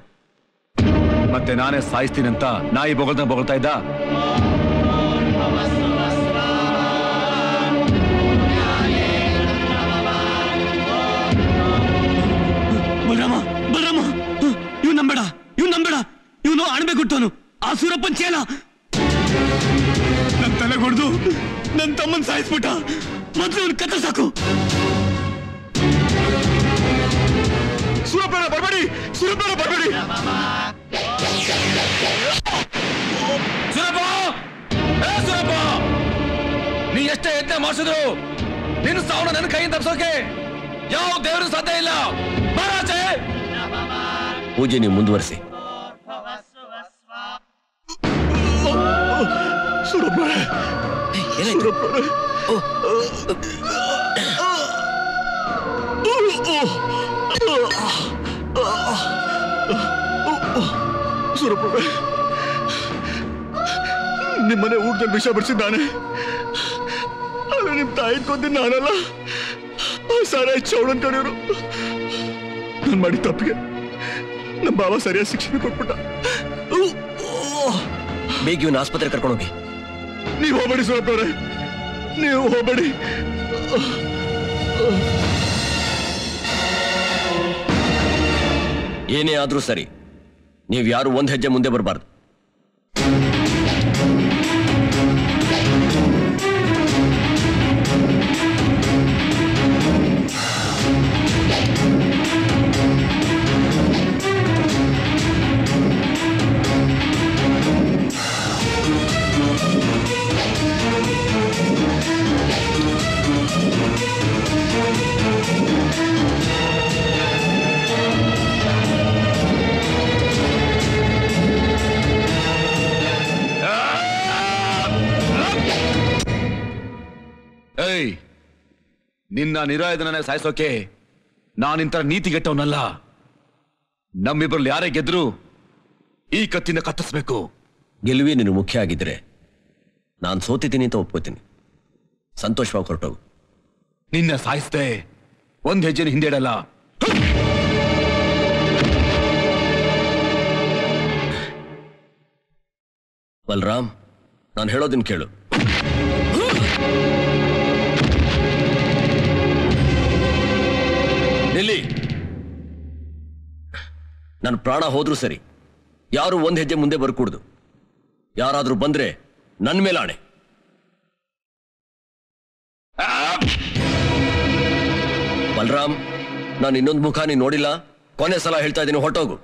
ಮತ್ತೆ ನಾನೇ ಸಾಯಿಸ್ತೀನಿ ಅಂತ ನಾಯಿ ಬೊಗಳ್ತಾ ಇದ್ದ. ಬಲರಾಮ ಇವ್ ನಂಬೇಡ, ಇವನು ಅಣಬೆ ಕೊಟ್ಟವನು, ಆ ಸೂರಪ್ಪನ್ ಚೇಲ. ನನ್ ತಲೆ ಹೊಡೆದು ನನ್ ತಮ್ಮನ್ ಸಾಯಿಸ್ಬಿಟ್ಟ. ಮೊದ್ಲು ಅವ್ನ ಕತ್ತ ಸಾಕು. ಸೂರಪ್ಪನ ಬರಬೇಡಿ. ಸೂರಪ್ಪ ನೀ ಎಷ್ಟೇ ಯತ್ನ ಮಾಡಿಸಿದ್ರು ನಿನ್ನ ಸಾವನ್ನ ನನ್ನ ಕೈಯಿಂದ ತಪ್ಸೋಕೆ ಯಾವ ದೇವರು ಸಾಧ್ಯ ಇಲ್ಲ. ಮಹಾರಾಜೇ, ಪೂಜೆ ನೀವು ಮುಂದುವರಿಸಿ. ನಿಮ್ಮನೆ ಊಟದಲ್ಲಿ ವಿಷ ಬಿಡಿಸಿದ್ದಾನೆ. ಆದ್ರೆ ನಿಮ್ ತಾಯಿ ಕೊಂದಿನ ನಾನಲ್ಲ, ಸಾರ ಚೌಡನ್ ಕಡೆಯವರು. ನಾನು ಮಾಡಿ ತಪ್ಪಿಗೆ ನಮ್ಮ ಬಾಬಾ ಸರಿಯಾದ ಶಿಕ್ಷಣ ಕೊಟ್ಬಿಟ್ಟ. ಬೇಗ ಇವನ್ನ ಆಸ್ಪತ್ರೆ ಕರ್ಕೊಂಡೋಗಿ. ನೀವು ಹೋಗ್ಬೇಡಿ ಸೂರಪ್ಪನವ್ರೆ, ನೀವು ಹೋಗ್ಬೇಡಿ. ಏನೇ ಆದ್ರೂ ಸರಿ, ನೀವು ಯಾರು ಒಂದ್ ಹೆಜ್ಜೆ ಮುಂದೆ ಬರಬಾರ್ದು. ನಿನ್ನ ನಿರಾಯುಧನ ಸಾಯಿಸೋಕೆ ನಾನಿಂತ ನೀತಿಗೆಟ್ಟವನಲ್ಲ. ನಮ್ಮಿಬ್ಬರಲ್ಲಿ ಯಾರೇ ಗೆದ್ರು ಈ ಕತ್ತಿನ ಕತ್ತಿಸ್ಬೇಕು. ಗೆಲುವೇ ನೀನು ಮುಖ್ಯ ಆಗಿದ್ರೆ ನಾನು ಸೋತಿದ್ದೀನಿ ಅಂತ ಒಪ್ಕೋತೀನಿ. ಸಂತೋಷವಾಗಿ ಹೊರಟೋಗು. ನಿನ್ನ ಸಾಯಿಸ್ದೆ ಒಂದ್ ಹೆಜ್ಜೆನ ಹಿಂದೆ ಇಡಲ್ಲ. ಬಲರಾಮ್, ನಾನು ಹೇಳೋದನ್ನ ಕೇಳು. ನಿಲ್ಲಿ. ನನ್ನ ಪ್ರಾಣ ಹೋದ್ರೂ ಸರಿ, ಯಾರು ಒಂದ್ ಹೆಜ್ಜೆ ಮುಂದೆ ಬರ್ಕೂಡ್ದು. ಯಾರಾದ್ರೂ ಬಂದ್ರೆ ನನ್ ಮೇಲೆ ಆಣೆ. ಬಲರಾಮ್, ನಾನು ಇನ್ನೊಂದು ಮುಖ ನೀನು ನೋಡಿಲ್ಲ. ಕೊನೆ ಸಲ ಹೇಳ್ತಾ ಇದ್ದೀನಿ, ಹೊರಟೋಗು.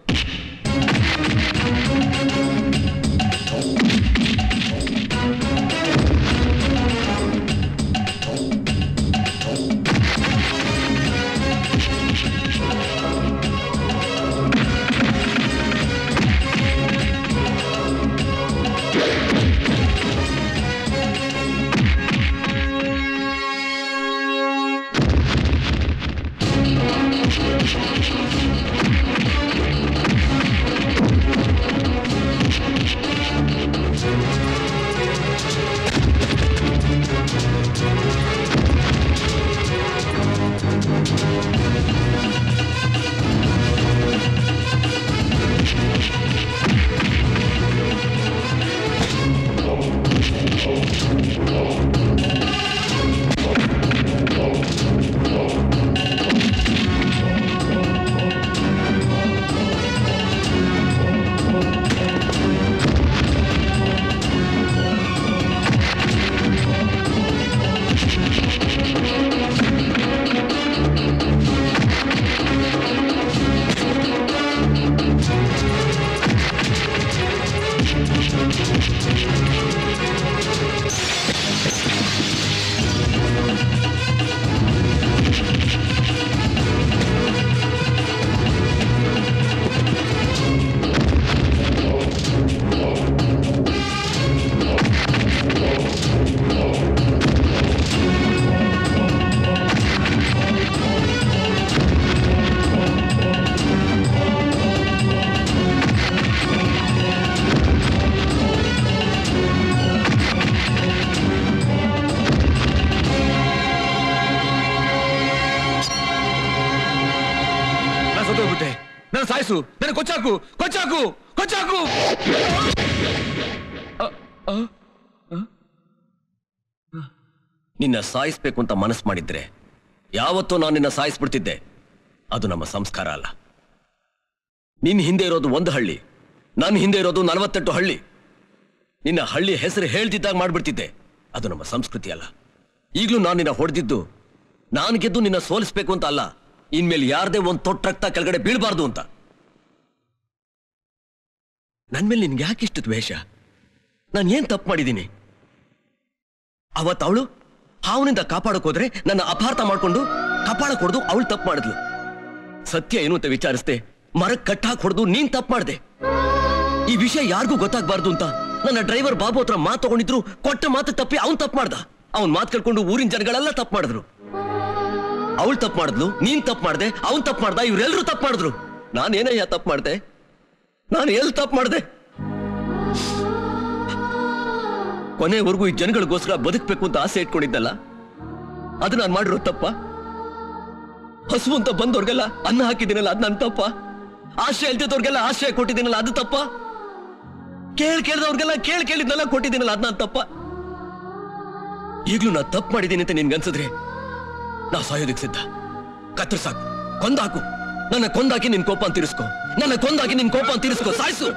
ನನ್ನ ಸಾಯಿಸು, ನನ್ನ ಕೊಚ್ಚಾಕು ಕೊಚ್ಚಾಕು ಕೊಚ್ಚಾಕು. ನಿನ್ನ ಸಾಯಿಸ್ಬೇಕು ಅಂತ ಮನಸ್ಸು ಮಾಡಿದ್ರೆ ಯಾವತ್ತೂ ನಾನು ನಿನ್ನ ಸಾಯಿಸ್ಬಿಡ್ತಿದ್ದೆ. ಅದು ನಮ್ಮ ಸಂಸ್ಕಾರ ಅಲ್ಲ. ನಿನ್ನ ಹಿಂದೆ ಇರೋದು ಒಂದು ಹಳ್ಳಿ, ನನ್ನ ಹಿಂದೆ ಇರೋದು 48 ಹಳ್ಳಿ. ನಿನ್ನ ಹಳ್ಳಿ ಹೆಸರು ಹೇಳ್ತಿದ್ದಾಗ ಮಾಡ್ಬಿಡ್ತಿದ್ದೆ. ಅದು ನಮ್ಮ ಸಂಸ್ಕೃತಿ ಅಲ್ಲ. ಈಗಲೂ ನಾನು ನಿನ್ನ ಹೊಡೆದಿದ್ದು ನಾನು ಗೆದ್ದು ನಿನ್ನ ಸೋಲಿಸ್ಬೇಕು ಅಂತ ಅಲ್ಲ, ಇನ್ಮೇಲೆ ಯಾರದೇ ಒಂದು ತೊಟ್ಟು ರಕ್ತ ಕೆಳಗಡೆ ಬೀಳಬಾರ್ದು ಅಂತ. ನನ್ನ ಮೇಲೆ ನಿನ್ಗೆ ಯಾಕೆ ಇಷ್ಟು ದ್ವೇಷ? ನಾನು ಏನ್ ತಪ್ಪು ಮಾಡಿದ್ದೀನಿ? ಅವತ್ತು ಅವಳು ಹಾವನಿಂದ ಕಾಪಾಡಕ್ ಹೋದ್ರೆ ನನ್ನ ಅಪಾರ್ಥ ಮಾಡ್ಕೊಂಡು ಕಪಾಳಕ್ ಹೊಡೆದು ಅವಳು ತಪ್ಪು ಮಾಡಿದ್ಲು. ಸತ್ಯ ಏನು ಅಂತ ವಿಚಾರಿಸ್ದೆ, ಮರಕ್ಕೆ ಕಟ್ಟಾಕ್ ಹೊಡೆದು ನೀನ್ ತಪ್ಪು ಮಾಡಿದೆ. ಈ ವಿಷಯ ಯಾರಿಗೂ ಗೊತ್ತಾಗ್ಬಾರ್ದು ಅಂತ ನನ್ನ ಡ್ರೈವರ್ ಬಾಬು ಹತ್ರ ಮಾತು ತಗೊಂಡಿದ್ರು. ಕೊಟ್ಟ ಮಾತು ತಪ್ಪಿ ಅವ್ನ್ ತಪ್ಪು ಮಾಡ್ದ. ಅವ್ನ್ ಮಾತು ಕೇಳ್ಕೊಂಡು ಊರಿನ ಜನಗಳೆಲ್ಲ ತಪ್ಪು ಮಾಡಿದ್ರು. ಅವಳು ತಪ್ಪು ಮಾಡಿದ್ಲು, ನೀನ್ ತಪ್ಪು ಮಾಡ್ದೆ, ಅವ್ನ್ ತಪ್ಪು ಮಾಡ್ದ, ಇವ್ರೆಲ್ರೂ ತಪ್ಪು ಮಾಡಿದ್ರು. ನಾನೇನಯ್ಯ ತಪ್ಪು ಮಾಡ್ದೆ? ನಾನು ಎಲ್ಲಿ ತಪ್ಪು ಮಾಡ್ದೆ? ಕೊನೆವರೆಗೂ ಈ ಜನಗಳಿಗೋಸ್ಕರ ಬದುಕಬೇಕು ಅಂತ ಆಸೆ ಇಟ್ಕೊಂಡಿದ್ದಲ್ಲ, ಅದು ನಾನು ಮಾಡಿರೋ ತಪ್ಪ? ಹಸು ಅಂತ ಬಂದವ್ರಿಗೆಲ್ಲ ಅನ್ನ ಹಾಕಿದ್ದೀನಲ್ಲ, ಅದು ನನ್ನ ತಪ್ಪ? ಆಶ್ರಯ ಇಲ್ದಿದ್ದವ್ರಿಗೆಲ್ಲ ಆಶ್ರಯ ಕೊಟ್ಟಿದ್ದೀನಲ್ಲ, ಅದು ತಪ್ಪ? ಕೇಳಿದವ್ರಿಗೆಲ್ಲ ಕೇಳಿದ್ನೆಲ್ಲ ಕೊಟ್ಟಿದ್ದೀನಲ್ಲ, ಅದು ನನ್ನ ತಪ್ಪ? ಈಗ್ಲೂ ನಾ ತಪ್ಪು ಮಾಡಿದ್ದೀನಿ ಅಂತ ನಿನ್ಗನ್ಸಿದ್ರೆ ನಾ ಸಾಯೋದಕ್ಕೆ ಸಿದ್ಧ. ಕತ್ತರಿಸಾಕು, ಕೊಂದಾಕು. ನನ್ನ ಕೊಂದಾಕಿ ನಿನ್ ಕೋಪ ತೀರಿಸ್ಕೊ. ನನ್ನ ಕೊಂದಾಕಿ ನಿನ್ ಕೋಪ ತೀರಿಸ್ಕೊ. ಸಾಯಿಸು.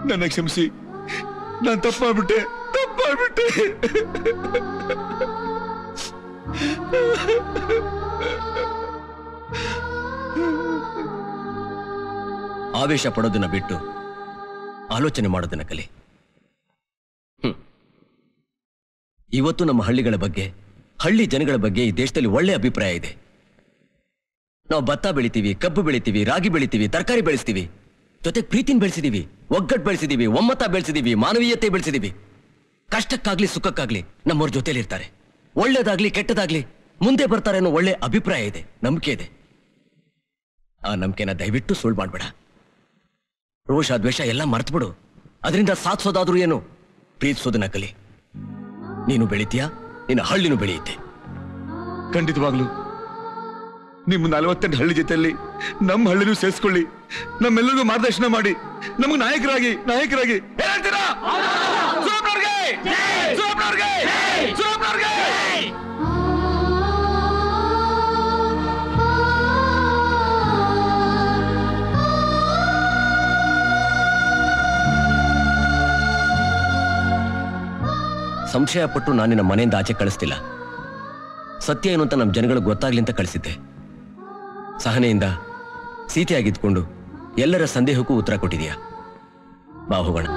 ನನ್ನ ಕ್ಷಮಿಸಿ, ನಾನು ತಪ್ಪಾಗ್ಬಿಟ್ಟೆ. ಆವೇಶ ಪಡೋದನ್ನ ಬಿಟ್ಟು ಆಲೋಚನೆ ಮಾಡೋದನ್ನ ಕಲಿ. ಇವತ್ತು ನಮ್ಮ ಹಳ್ಳಿಗಳ ಬಗ್ಗೆ, ಹಳ್ಳಿ ಜನಗಳ ಬಗ್ಗೆ ಈ ದೇಶದಲ್ಲಿ ಒಳ್ಳೆ ಅಭಿಪ್ರಾಯ ಇದೆ. ನಾವು ಭತ್ತ ಬೆಳಿತೀವಿ, ಕಬ್ಬು ಬೆಳಿತೀವಿ, ರಾಗಿ ಬೆಳಿತೀವಿ, ತರಕಾರಿ ಬೆಳೆಸ್ತೀವಿ, ಜೊತೆಗೆ ಪ್ರೀತಿನ ಬೆಳೆಸಿದೀವಿ, ಒಗ್ಗಟ್ಟು ಬೆಳೆಸಿದೀವಿ, ಒಮ್ಮತ ಬೆಳೆಸಿದೀವಿ, ಮಾನವೀಯತೆ ಬೆಳೆಸಿದೀವಿ. ಕಷ್ಟಕ್ಕಾಗ್ಲಿ ಸುಖಕ್ಕಾಗ್ಲಿ ನಮ್ಮವ್ರ ಜೊತೆಲಿರ್ತಾರೆ. ಒಳ್ಳೇದಾಗ್ಲಿ ಕೆಟ್ಟದಾಗ್ಲಿ ಮುಂದೆ ಬರ್ತಾರೆ ಅನ್ನೋ ಒಳ್ಳೆ ಅಭಿಪ್ರಾಯ ಇದೆ, ನಂಬಿಕೆ ಇದೆ. ಆ ನಂಬಿಕೆನ ದಯವಿಟ್ಟು ಸುಳ್ಳು ಮಾಡ್ಬೇಡ. ರೋಷ ದ್ವೇಷ ಎಲ್ಲ ಮರ್ತ್ಬಿಡು. ಅದರಿಂದ ಸಾಧಿಸೋದಾದ್ರೂ ಏನು, ಪ್ರೀತಿಸೋದನ್ನ ಕಲಿ. ನೀನು ಬೆಳಿತೀಯಾ, ನಿನ್ನ ಹಳ್ಳಿನೂ ಬೆಳೆಯುತ್ತೆ. ಖಂಡಿತವಾಗ್ಲು ನಿಮ್ಮ 48 ಹಳ್ಳಿ ಜೊತೆಯಲ್ಲಿ ನಮ್ಮ ಹಳ್ಳಿನೂ ಸೇರಿಸ್ಕೊಳ್ಳಿ. ನಮ್ಮೆಲ್ಲರಿಗೂ ಮಾರ್ಗದರ್ಶನ ಮಾಡಿ ನಮಗೆ ನಾಯಕರಾಗಿ ಹೇಳ್ತೀರಾ? ಸಂಶಯ ಪಟ್ಟು ನಾನು ನಿನ್ನ ಮನೆಯಿಂದ ಆಚೆ ಕಳಿಸ್ತಿಲ್ಲ. ಸತ್ಯ ಏನು ಅಂತ ನಮ್ಮ ಜನಗಳಿಗೆ ಗೊತ್ತಾಗ್ಲಿ ಅಂತ ಕಳಿಸಿದ್ದೆ. ಸಹನೆಯಿಂದ ಸೀತೆಯಾಗಿದ್ಕೊಂಡು ಎಲ್ಲರ ಸಂದೇಹಕ್ಕೂ ಉತ್ತರ ಕೊಟ್ಟಿದೀಯ. ಬಾ ಹೋಗೋಣ.